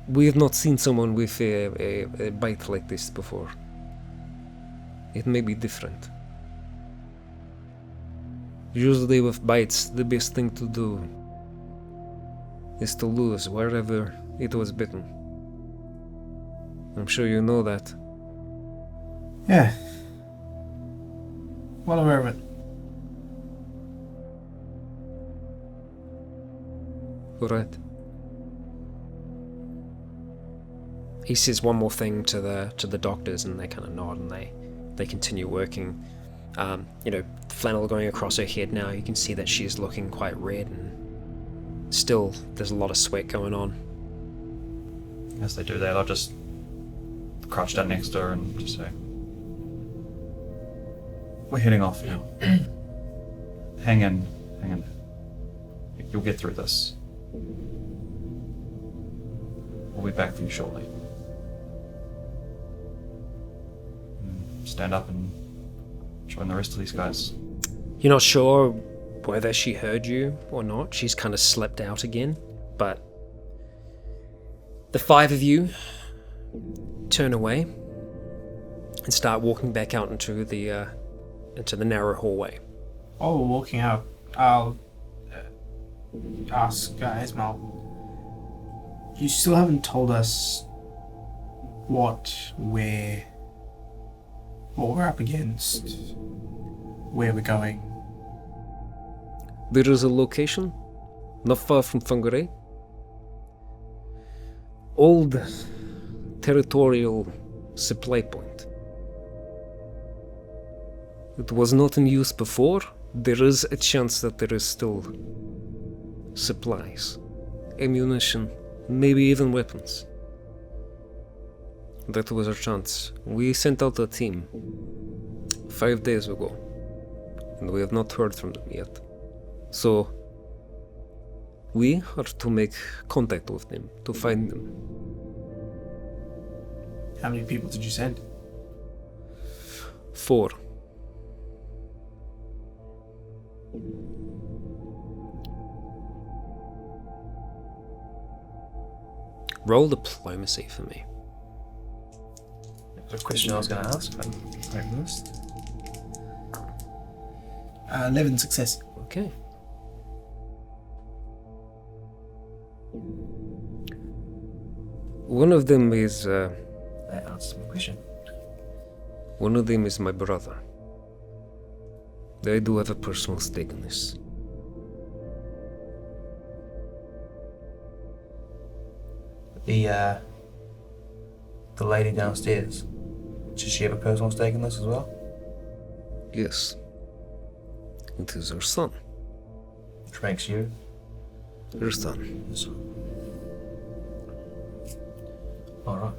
We have not seen someone with a bite like this before. It may be different. Usually with bites, the best thing to do is to lose wherever it was bitten. I'm sure you know that. Yeah. Well aware of it. Alright. He says one more thing to the doctors, and they kind of nod, and they continue working. Flannel going across her head now. You can see that she's looking quite red, and still there's a lot of sweat going on. As they do that, I'll just crouch down next to her and just say, "We're heading off now. Hang in. You'll get through this. We'll be back for you shortly." Stand up and join the rest of these guys. You're not sure whether she heard you or not. She's kind of slipped out again, but the five of you turn away and start walking back out into the narrow hallway. While we're walking out, I'll ask Ismail. You still haven't told us what we're up against, where we're going. There is a location not far from Fungaray. Old territorial supply point. It was not in use before. There is a chance that there is still supplies, ammunition, maybe even weapons. That was our chance. We sent out a team 5 days ago, and we have not heard from them yet. So, we are to make contact with them, to find them. How many people did you send? 4. Roll diplomacy for me. There's a question I was going to ask, but I missed. 11 success. Okay. One of them is That answers my question. one of them is my brother. I do have a personal stake in this. The lady downstairs, does she have a personal stake in this as well? Yes. It is her son. Which makes you? Her son. Alright.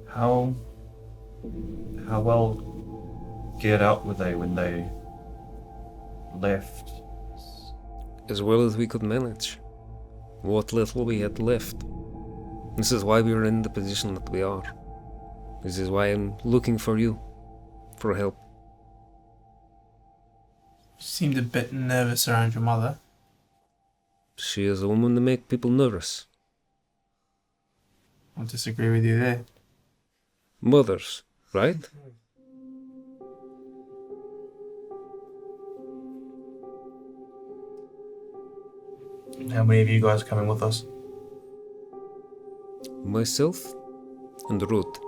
How well geared out were they when they left? As well as we could manage. What little we had left. This is why we are in the position that we are. This is why I'm looking for you. For help. You seemed a bit nervous around your mother. She is a woman to make people nervous. I'll disagree with you there. Mothers, right? How many of you guys are coming with us? Myself and Ruth.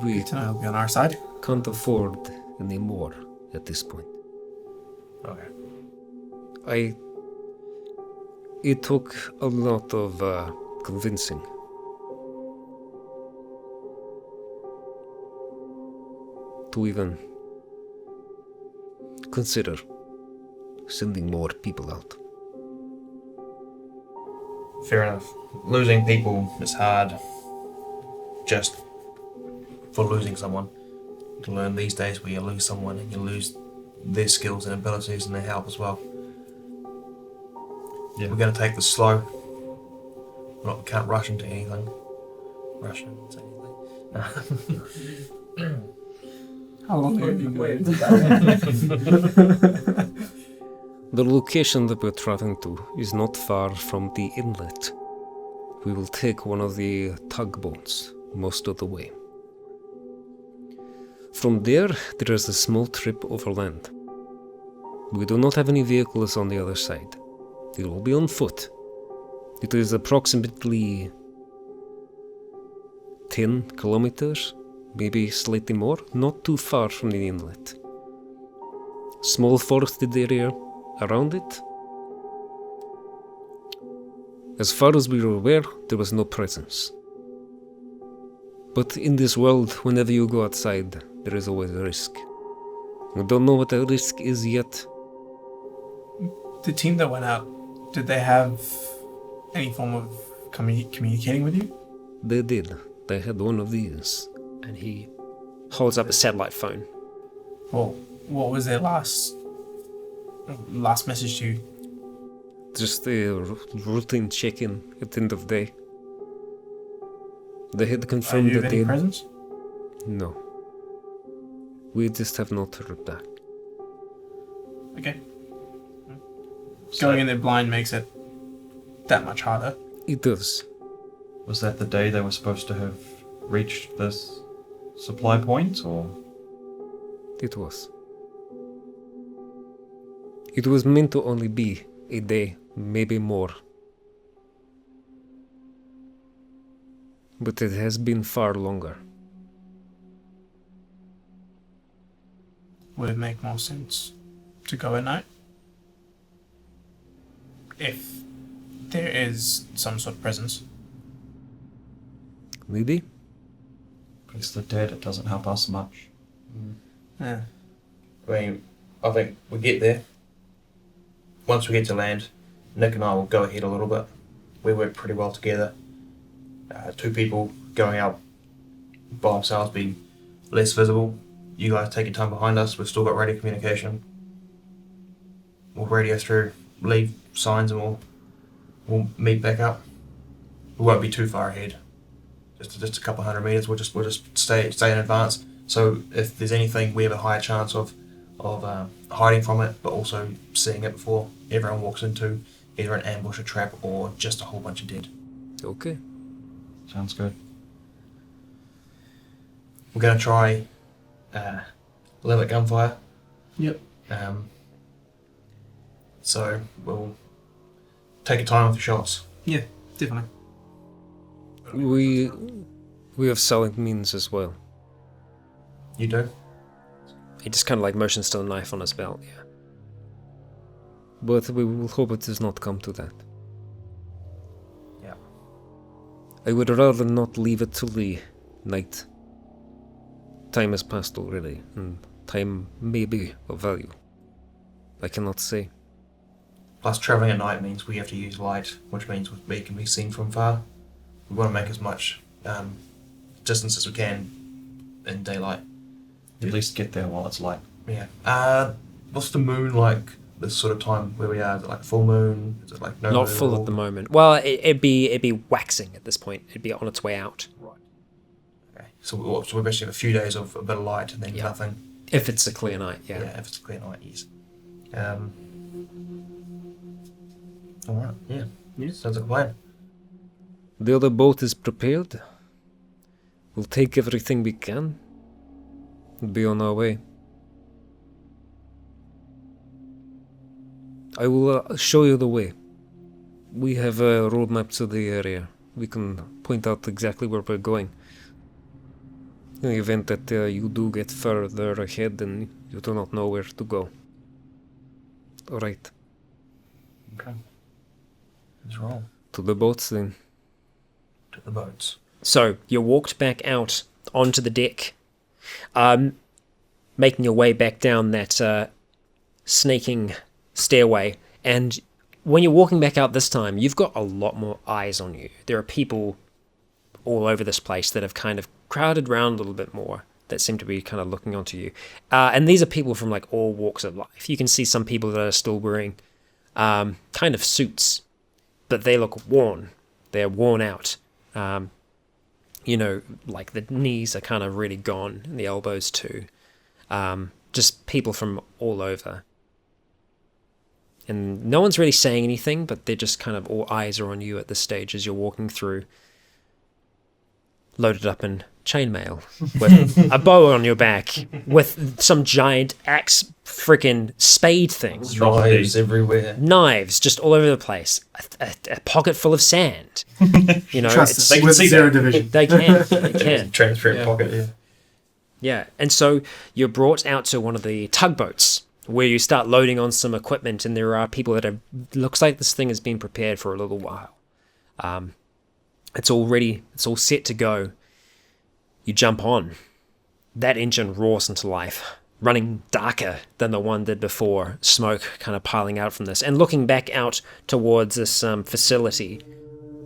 We Good to know he'll be on our side. can't afford any more at this point. Okay. It took a lot of convincing. To even consider sending more people out. Fair enough. Losing people is hard just for losing someone. To learn these days where you lose someone and you lose their skills and abilities and their help as well. Yeah. We're going to take this slow. can't rush into anything. Rush into anything. How long have you waited? The location that we're traveling to is not far from the inlet. We will take one of the tugboats most of the way. From there is a small trip overland. We do not have any vehicles on the other side. It will be on foot. It is approximately 10 kilometers, maybe slightly more, not too far from the inlet. Small forested area around it. As far as we were aware, there was no presence. But in this world, whenever you go outside, there is always a risk. We don't know what the risk is yet. The team that went out, did they have any form of communicating with you? They did. They had one of these. And he holds up a satellite phone. Well, what was their last message to you? Just a routine check-in at the end of the day. They had confirmed Are you that of they any presence? No. We just have not heard back. Okay. Going in there blind makes it that much harder. It does. Was that the day they were supposed to have reached this supply point, or? It was. It was meant to only be a day, maybe more. But it has been far longer. Would it make more sense to go at night? If there is some sort of presence. Maybe? It's the dead, it doesn't help us much. Yeah. I mean, I think we get there. Once we get to land, Nick and I will go ahead a little bit. We work pretty well together. Two people going out by themselves being less visible. You guys taking time behind us. We've still got radio communication. We'll radio through, leave signs, and we'll meet back up. We won't be too far ahead. Just a couple hundred meters. We'll just stay in advance. So if there's anything, we have a higher chance of hiding from it, but also seeing it before everyone walks into either an ambush, a trap, or just a whole bunch of dead. Okay. Sounds good. We're going to try level gunfire. Yep. So we'll take your time with the shots. Yeah, definitely. We have silent means as well. You do? He just kind of like motions to the knife on his belt, yeah. But we will hope it does not come to that. Yeah. I would rather not leave it till the night. Time has passed already, and time may be of value. I cannot say. Plus, travelling at night means we have to use light, which means we can be seen from far. We want to make as much distance as we can in daylight. At least get there while it's light. Yeah. What's the moon like this sort of time where we are? Is it like full moon? Is it like no Not moon full all? at the moment. Well, it'd be waxing at this point. It'd be on its way out. Okay. So we basically have a few days of a bit of light and then Yeah. nothing. If it's a clear night, yeah. If it's a clear night, yes. Alright, yeah. Sounds like a plan. The other boat is prepared. We'll take everything we can. And be on our way. I will show you the way. We have a roadmap to the area. We can point out exactly where we're going. In the event that you do get further ahead and you do not know where to go. Alright, Okay. Let's roll. to the boats then. To the boats. So, you walked back out onto the deck, making your way back down that snaking stairway, and when you're walking back out this time, you've got a lot more eyes on you. There are people all over this place that have kind of crowded around a little bit more, that seem to be kind of looking onto you. And these are people from like all walks of life. You can see some people that are still wearing kind of suits, but they look worn. They're worn out. You know, like the knees are kind of really gone, and the elbows too. Just people from all over. And no one's really saying anything, but they're just kind of all eyes are on you at this stage as you're walking through, loaded up in chainmail, with a bow on your back, with some giant axe freaking spade things. Knives everywhere. Knives just all over the place. A pocket full of sand. You know, Trust it's, us, with zero division. they can. Transparent pocket, yeah. Yeah, and so you're brought out to one of the tugboats where you start loading on some equipment, and there are people that have... Looks like this thing has been prepared for a little while. It's all ready. It's all set to go. You jump on. That engine roars into life, running darker than the one did before. Smoke kind of piling out from this. And looking back out towards this facility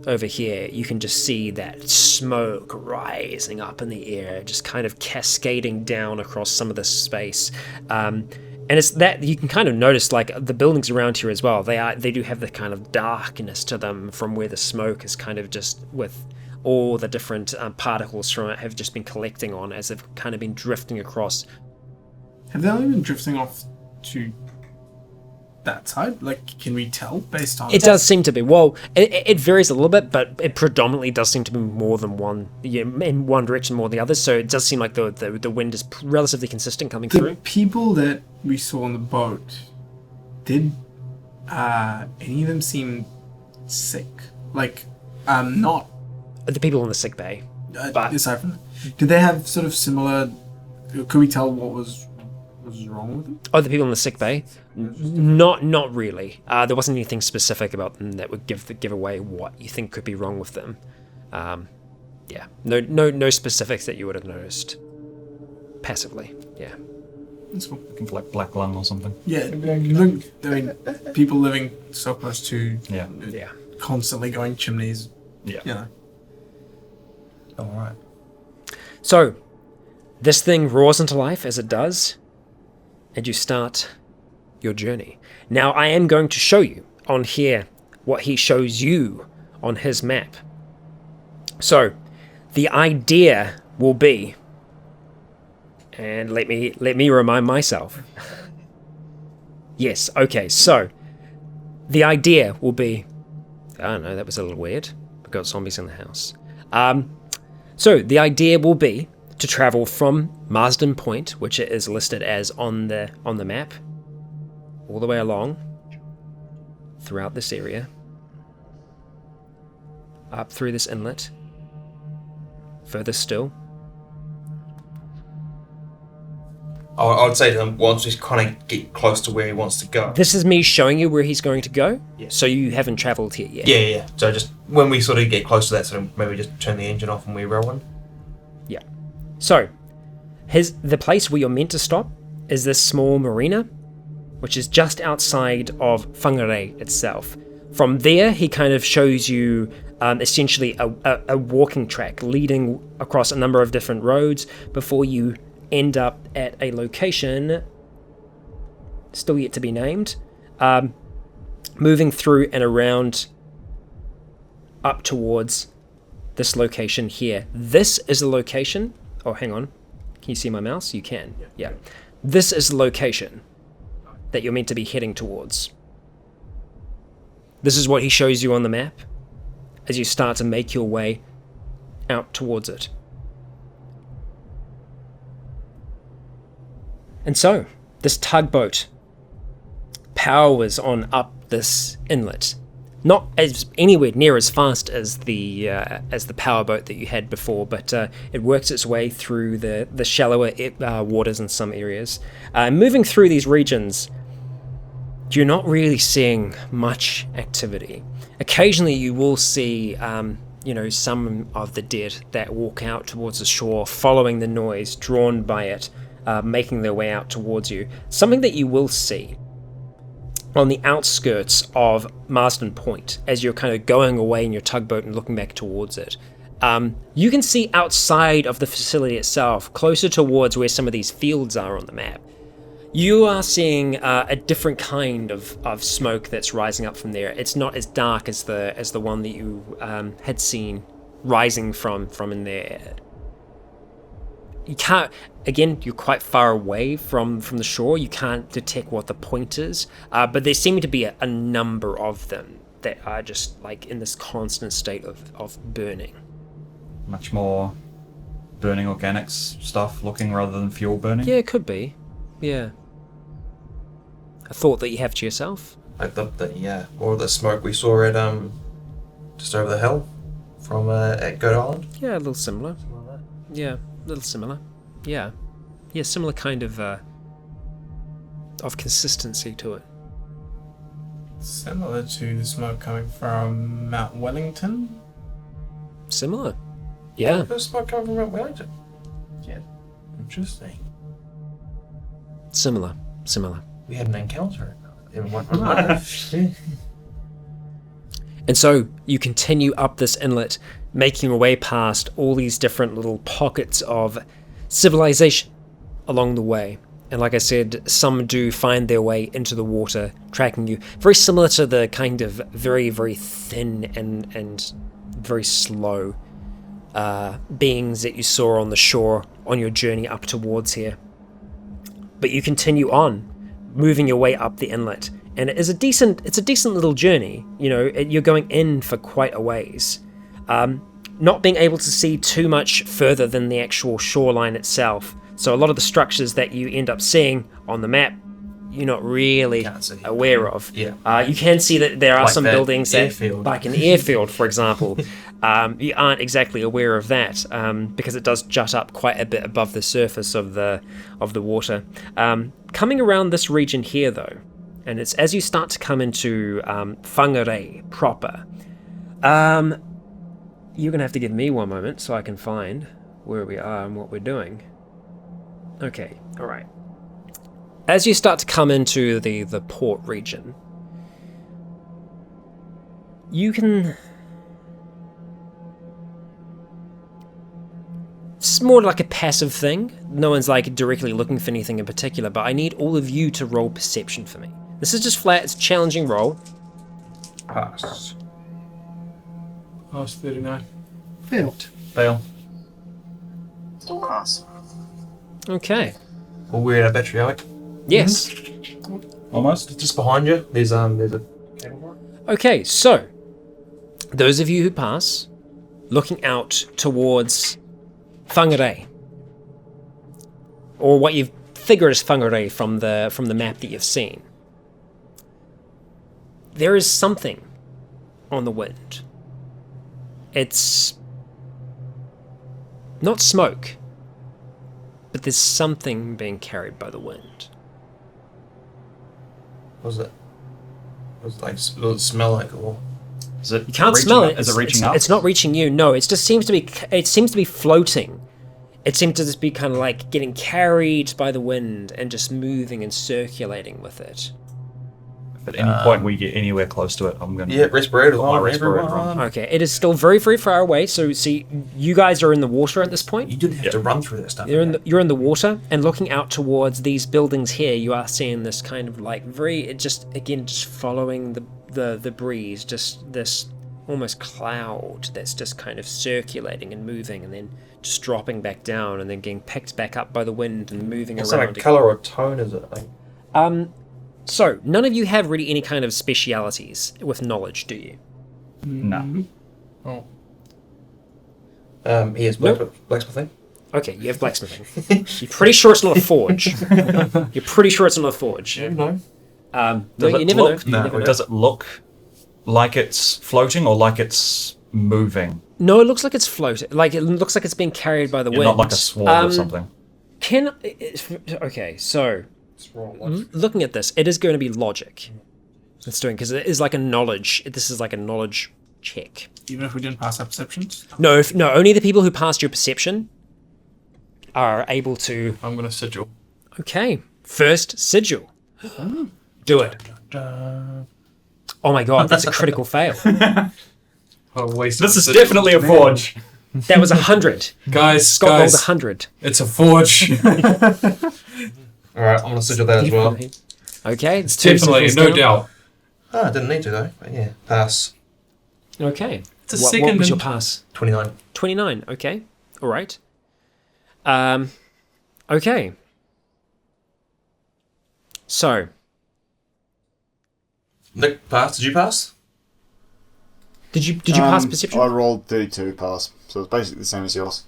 over here, you can just see that smoke rising up in the air, just kind of cascading down across some of this space. And it's that you can kind of notice, like, the buildings around here as well. They do have the kind of darkness to them from where the smoke is kind of just with all the different particles from it have just been collecting on as they've kind of been drifting across. Have they only been drifting off to that side? Like, can we tell based on... It does seem to be. Well, it varies a little bit, but it predominantly does seem to be more than one, in one direction more than the other. So it does seem like the wind is relatively consistent coming through. The people that we saw on the boat, did any of them seem sick? Like, not... The people in the sick bay. But aside from that, did they have sort of similar... Could we tell what was wrong with them? Oh, the people in the sick bay? Not really. There wasn't anything specific about them that would give away what you think could be wrong with them. Yeah, no specifics that you would have noticed passively. Yeah. That's cool. Looking for like black lung or something. Yeah, look, I mean, people living so close to... Yeah. Constantly going chimneys. Yeah. You know. All right. So, this thing roars into life as it does, and you start your journey. Now, I am going to show you on here what he shows you on his map. So, the idea will be, and let me remind myself. Yes, okay, so, the idea will be, I don't know, that was a little weird. We've got zombies in the house. So, the idea will be to travel from Marsden Point, which it is listed as on the map, all the way along throughout this area, up through this inlet, further still. I would say to him, once we kind of get close to where he wants to go. This is me showing you where he's going to go, Yeah. so you haven't travelled here yet. Yeah. So just when we sort of get close to that, sort of maybe just turn the engine off and we roll in. Yeah. So, the place where you're meant to stop is this small marina, which is just outside of Whangarei itself. From there, he kind of shows you essentially a walking track leading across a number of different roads before you end up at a location still yet to be named, moving through and around up towards this location here. This is the location. Oh, hang on. Can you see my mouse? You can. Yeah. This is the location that you're meant to be heading towards. This is what he shows you on the map as you start to make your way out towards it. And so, this tugboat powers on up this inlet. Not as anywhere near as fast as the powerboat that you had before, but it works its way through the shallower waters in some areas. Moving through these regions, you're not really seeing much activity. Occasionally, you will see, some of the dead that walk out towards the shore, following the noise, drawn by it, making their way out towards you. Something that you will see on the outskirts of Marsden Point, as you're kind of going away in your tugboat and looking back towards it, you can see outside of the facility itself, closer towards where some of these fields are on the map, You are seeing a different kind of smoke that's rising up from there. It's not as dark as the one that you had seen rising from in there. You can't. Again, you're quite far away from the shore. You can't detect what the point is, but there seem to be a number of them that are just like in this constant state of burning. Much more burning organics stuff looking rather than fuel burning. Yeah, it could be. Yeah. A thought that you have to yourself. Like or the smoke we saw at just over the hill from at Goat Island. Yeah, a little similar. Something like that. Yeah, a little similar. Yeah. Yeah, similar kind of consistency to it. Similar to the smoke coming from Mount Wellington. Similar. Yeah. There's smoke coming from Mount Wellington. Yeah. Interesting. Similar. We had an encounter in one. And so you continue up this inlet, making your way past all these different little pockets of civilization along the way. And like I said, some do find their way into the water, tracking you. Very similar to the kind of very, very thin and very slow beings that you saw on the shore on your journey up towards here. But you continue on, moving your way up the inlet. And it's a decent little journey. You know, you're going in for quite a ways. Not being able to see too much further than the actual shoreline itself. So a lot of the structures that you end up seeing on the map, you're not really aware of. Yeah. You can see that there are Like some that buildings that, airfield. like an airfield, for example. You aren't exactly aware of that because it does jut up quite a bit above the surface of the water. Coming around this region here, though, and it's as you start to come into Whangarei proper. You're gonna have to give me one moment so I can find where we are and what we're doing. Okay, all right. As you start to come into the port region, you can. It's more like a passive thing. No one's like directly looking for anything in particular, but I need all of you to roll perception for me. This is just flat, it's a challenging roll. Pass. Pass 39. Fail. Still pass. Okay. Well, we're at a battery, Alec. Yes. Almost. Just behind you. There's a cable. Okay, so those of you who pass, looking out towards Whangarei, or what you've figured is Whangarei from the map that you've seen, there is something on the wind. It's not smoke, but there's something being carried by the wind. What was it? What does it smell like? Or Is it? You can't reaching smell up? it. Is it reaching up? It's not reaching you. No, it just seems to be. It seems to be floating. It seems to just be kind of like getting carried by the wind and just moving and circulating with it. If at any point we get anywhere close to it, I'm going to... yeah, respirator My on, respirator everyone. on. Okay, it is still very, very far away. So, see, you guys are in the water at this point. You didn't have to run through that stuff. You're in the water, and looking out towards these buildings here, you are seeing this kind of like just following the breeze, just this almost cloud that's just kind of circulating and moving, and then just dropping back down, and then getting picked back up by the wind and moving What around. kind of colour or tone is it? Like, So none of you have really any kind of specialities with knowledge, do you? No. Oh, he has blacksmithing. Okay, you have blacksmithing. You're pretty sure it's not a forge. You're pretty sure it's not a forge. You know. No, Does you it never look, know. You never know. Does it look like it's floating or like it's moving? No, it looks like it's floating. Like it looks like it's being carried by the wind. Not like a swarm or something. Okay, so looking at this, it is going to be logic. It's doing because it is like a knowledge. This is like a knowledge check. Even if we didn't pass our perceptions? No, only the people who passed your perception are able to. I'm going to sigil. Okay, first sigil. Do it. Oh my god, that's a critical fail. Oh, waste. This is definitely a forge. That was 100. Guys, Scott rolled 100. it's a forge. Alright, I'm going to sigil that as well. Definitely. Okay, it's two Definitely, sigils no down. doubt. Oh, I didn't need to though. But yeah, pass. Okay. It's a What second was your and- pass? 29. 29. Okay. All right. Okay. So, Nick, pass. Did you pass? did you pass perception? I rolled 32 pass, so it's basically the same as yours.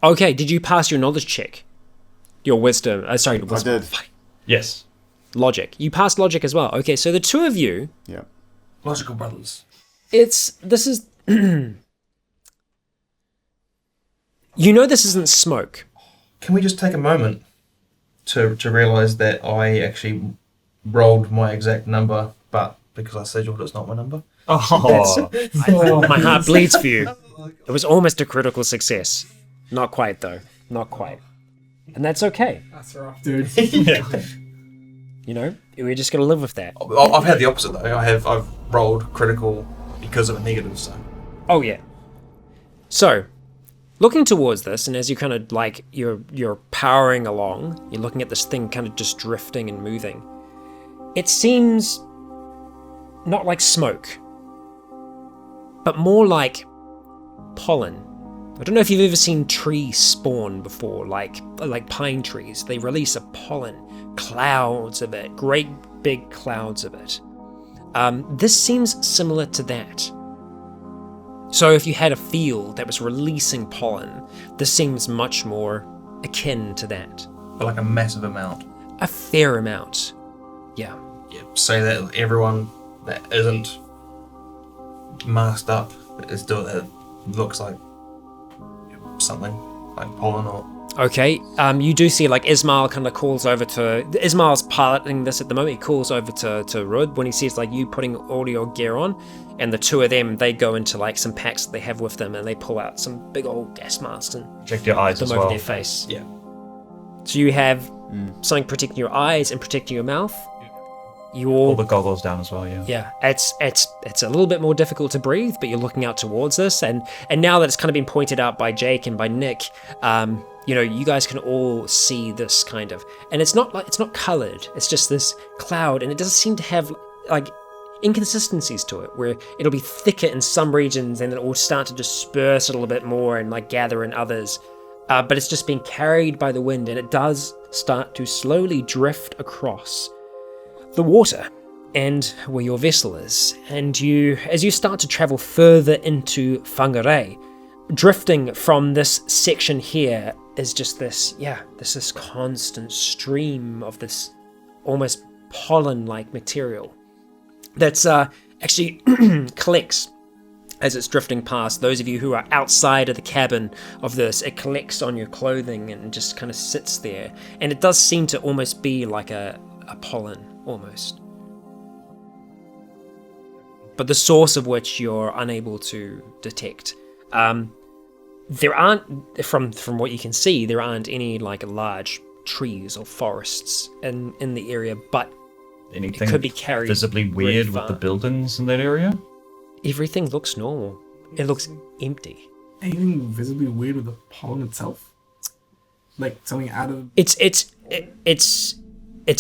Okay. Did you pass your knowledge check? Your wisdom. Sorry, I wisdom. did. Yes. Logic. You passed logic as well. Okay. So the two of you. Yeah. Logical brothers. This is. You know this isn't smoke. Can we just take a moment to realise that I actually rolled my exact number, but because I sigiled it's not my number? Oh, My heart bleeds for you. It was almost a critical success. Not quite, though. Not quite. And that's okay. That's rough, dude. You know, we're just going to live with that. I've had the opposite though. I've rolled critical because of a negative, so. Oh, yeah. So, looking towards this, and as you kind of like, you're powering along, you're looking at this thing kind of just drifting and moving. It seems not like smoke, but more like pollen. I don't know if you've ever seen trees spawn before, like pine trees. They release a pollen, clouds of it, great big clouds of it. This seems similar to that. So if you had a field that was releasing pollen, this seems much more akin to that. But like a massive amount. A fair amount. Yeah. Yeah, say that everyone that isn't masked up is doing that looks like something like pollen or. Okay, you do see like Ismail kind of calls over to... Ismail's piloting this at the moment. He calls over to Rud when he sees like you putting all your gear on, and the two of them, they go into like some packs that they have with them, and they pull out some big old gas masks and check your eyes put as them over well. their face. Yeah. So you have something protecting your eyes and protecting your mouth. You all... Pull the goggles down as well, yeah. Yeah, it's a little bit more difficult to breathe, but you're looking out towards this, and now that it's kind of been pointed out by Jake and by Nick, you know, you guys can all see this kind of, and it's not colored. It's just this cloud, and it doesn't seem to have like inconsistencies to it, where it'll be thicker in some regions, and it will start to disperse a little bit more and like gather in others. But it's just being carried by the wind, and it does start to slowly drift across the water and where your vessel is. And as you start to travel further into Whangarei, drifting from this section here is just this constant stream of this almost pollen-like material that's actually collects as it's drifting past. Those of you who are outside of the cabin of this, it collects on your clothing and just kind of sits there. And it does seem to almost be like a pollen, almost. But the source of which you're unable to detect. There aren't, from what you can see, there aren't any like large trees or forests in the area, but Anything it could be carried visibly really weird with far. the buildings in that area? Everything looks normal. It looks empty. Anything visibly weird with the pollen itself? Like something out of... It's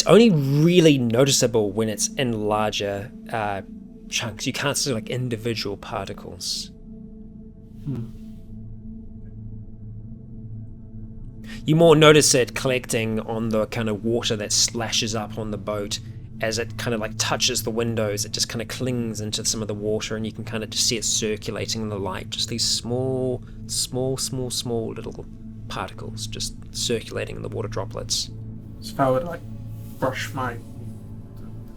only really noticeable when it's in larger chunks. You can't see like individual particles. You more notice it collecting on the kind of water that splashes up on the boat as it kind of like touches the windows. It just kind of clings into some of the water, and you can kind of just see it circulating in the light. Just these small little particles just circulating in the water droplets. So if I would like brush my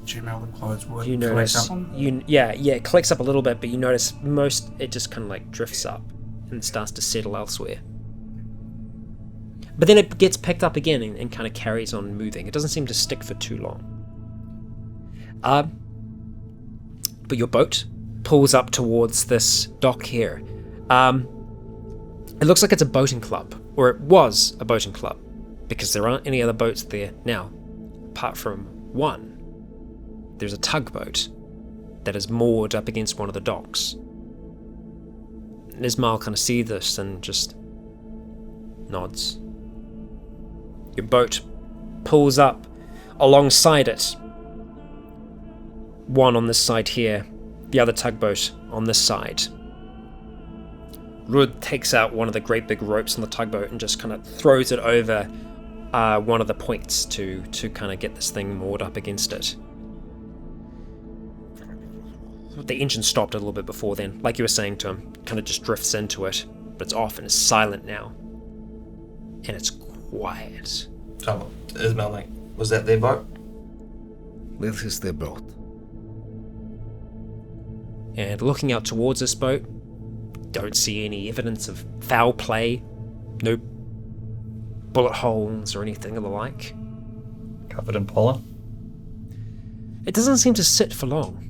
Gmail, the clothes would You collect notice, up on? it collects up a little bit, but you notice most it just kind of like drifts up and starts to settle elsewhere. But then it gets picked up again and kind of carries on moving. It doesn't seem to stick for too long. But your boat pulls up towards this dock here. It looks like it's a boating club, or it was a boating club, because there aren't any other boats there now, apart from one. There's a tugboat that is moored up against one of the docks. And Ismail kind of sees this and just nods. Your boat pulls up alongside it. One on this side here, the other tugboat on this side. Rud takes out one of the great big ropes on the tugboat and just kind of throws it over one of the points to kind of get this thing moored up against it. The engine stopped a little bit before then, like you were saying to him, kind of just drifts into it, but it's off and it's silent now. And it's quiet. So, Ismail, like, was that their boat? This is the boat. And looking out towards this boat, don't see any evidence of foul play, no bullet holes or anything of the like. Covered in pollen? It doesn't seem to sit for long.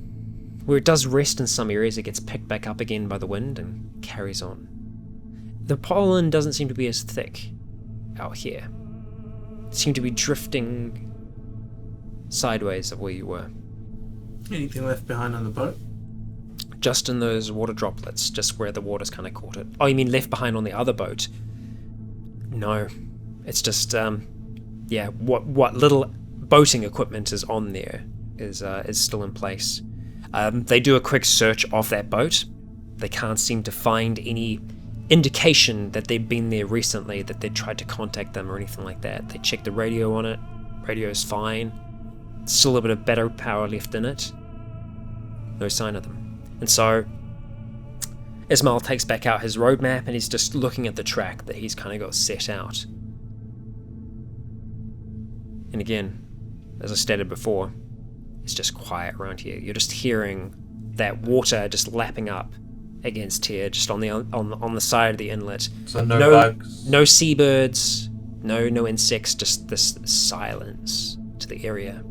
Where it does rest in some areas, it gets picked back up again by the wind and carries on. The pollen doesn't seem to be as thick out here. It seemed to be drifting sideways of where you were. Anything left behind on the boat? Just in those water droplets, just where the water's kind of caught it. Oh, you mean left behind on the other boat? No. It's just, what little boating equipment is on there is still in place. They do a quick search of that boat. They can't seem to find any indication that they've been there recently, that they tried to contact them or anything like that. They checked the radio on it. Radio's fine. Still a bit of battery power left in it. No sign of them. And so Ismail takes back out his roadmap and he's just looking at the track that he's kind of got set out. And again, as I stated before, it's just quiet around here. You're just hearing that water just lapping up against here, just on the side of the inlet. So no bugs? No seabirds, no insects, just this silence to the area,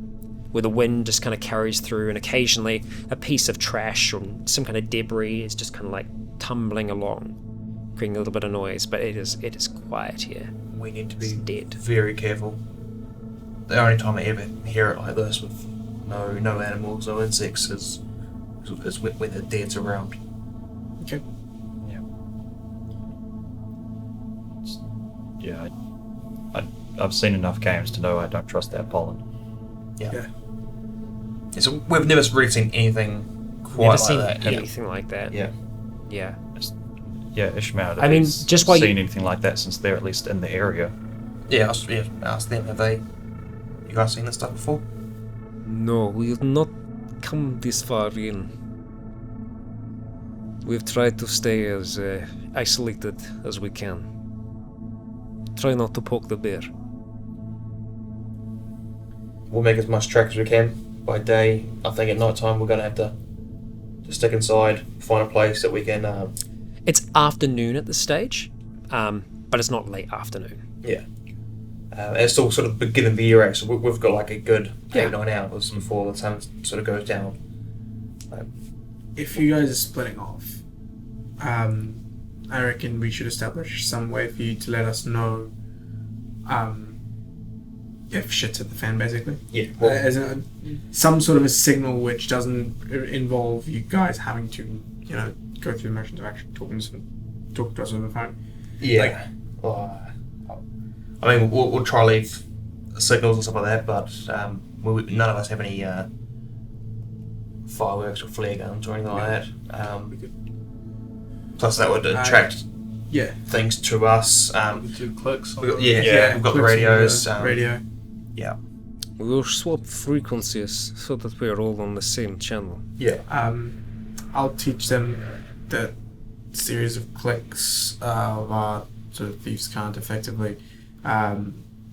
where the wind just kind of carries through, and occasionally a piece of trash or some kind of debris is just kind of like tumbling along, creating a little bit of noise, but it is quiet here. We need to be dead. very careful. The only time I ever hear it like this with no animals, no insects is when the dead's around. Okay. Yeah, I've seen enough games to know I don't trust that pollen. Yeah. So we've never really seen anything quite like that. Anything like that. Yeah. Yeah. Yeah, Ishmael. I mean, just why seen anything like that since they're at least in the area. Yeah, ask them, have they? You guys seen this stuff before? No, we've not come this far in. We've tried to stay as isolated as we can. Try not to poke the bear. We'll make as much track as we can by day. I think at night time we're going to have to stick inside, find a place that we can... It's afternoon at this stage, but it's not late afternoon. Yeah. It's still sort of beginning of the year, so we've got like a good 8-9 hours before the sun sort of goes down. If you guys are splitting off, I reckon we should establish some way for you to let us know if shit's at the fan, basically. Yeah. Well, some sort of a signal which doesn't involve you guys having to, go through the motions of actually talking to us on the phone. Yeah. I mean, we'll try to leave signals and stuff like that, but none of us have any fireworks or flare guns or anything like that. Plus, that would attract things to us. We do clicks. We've got the radios. Radio. Yeah. We'll swap frequencies so that we're all on the same channel. Yeah. I'll teach them the series of clicks sort of thieves can't effectively.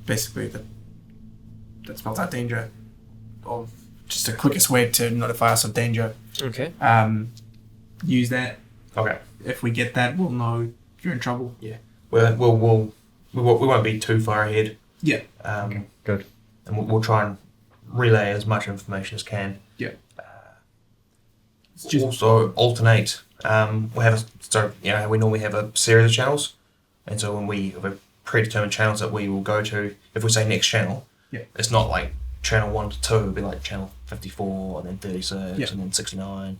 Basically, that spells out danger. Of just the quickest way to notify us of danger. Okay. Use that. Okay. If we get that, we'll know you're in trouble. Yeah. We won't be too far ahead. Yeah. Good. And we'll try and relay as much information as can. Yeah. Also alternate. We normally have a series of channels, and so when we have a predetermined channels that we will go to, if we say next channel, it's not like channel 1 to 2, it'll be like channel 54 and then 36 and then 69.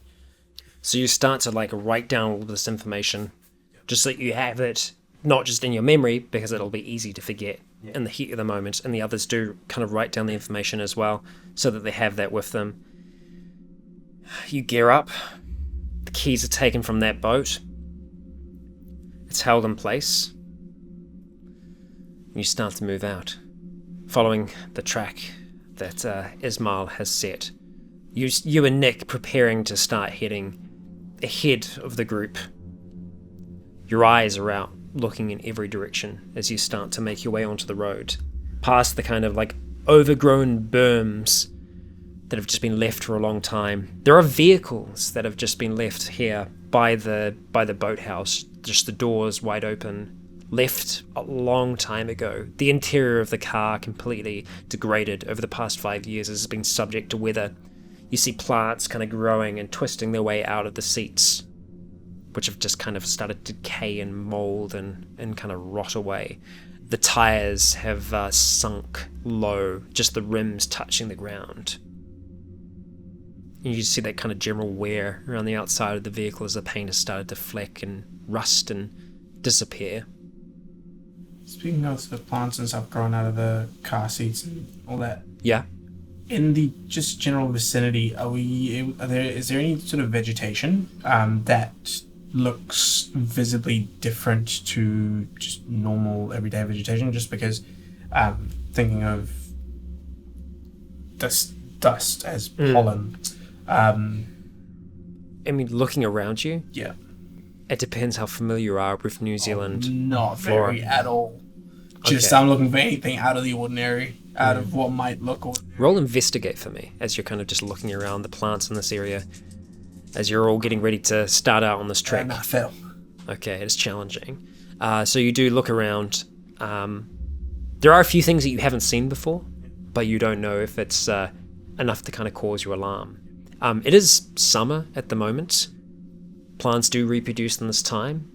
So you start to write down all this information, just so that you have it not just in your memory, because it'll be easy to forget in the heat of the moment, and the others do kind of write down the information as well, so that they have that with them. You gear up. The keys are taken from that boat. It's held in place. You start to move out, following the track that Ismail has set. You and Nick preparing to start heading ahead of the group. Your eyes are out, looking in every direction as you start to make your way onto the road, past the kind of like overgrown berms that have just been left for a long time. There are vehicles that have just been left here by the boathouse, just the doors wide open, left a long time ago. The interior of the car completely degraded over the past 5 years as it's been subject to weather. You see plants kind of growing and twisting their way out of the seats, which have just kind of started to decay and mold and kind of rot away. The tires have sunk low, just the rims touching the ground. And you see that kind of general wear around the outside of the vehicle as the paint has started to fleck and rust and disappear. Speaking of the plants and stuff growing out of the car seats and all that, Yeah. in the just general vicinity, is there any sort of vegetation that looks visibly different to just normal everyday vegetation? Just because thinking of this dust as pollen. I mean, looking around you, Yeah. it depends how familiar you are with New Zealand. Not flora. very at all. Just Okay. I'm looking for anything out of the ordinary, out of what might look ordinary. Roll investigate for me as you're kind of just looking around the plants in this area as you're all getting ready to start out on this trek. And I fell. Okay, it's challenging. So you do look around. There are a few things that you haven't seen before, but you don't know if it's enough to kind of cause you alarm. It is summer at the moment. Plants do reproduce in this time.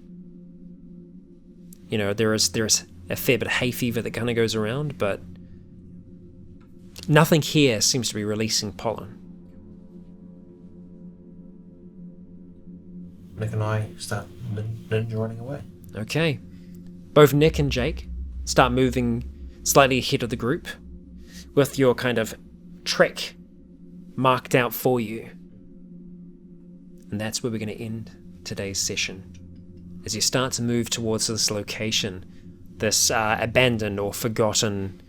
You know, there is a fair bit of hay fever that kind of goes around, but nothing here seems to be releasing pollen. Nick and I start ninja running away. Okay. Both Nick and Jake start moving slightly ahead of the group with your kind of trek marked out for you. And that's where we're going to end today's session. As you start to move towards this location, this abandoned or forgotten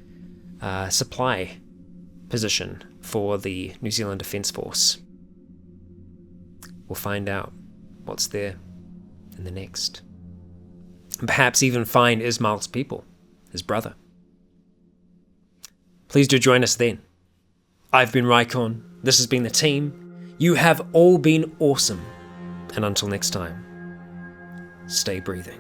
supply position for the New Zealand Defence Force. We'll find out what's there in the next. And perhaps even find Ismail's people, his brother. Please do join us then. I've been Rycon. This has been the team. You have all been awesome. And until next time, stay breathing.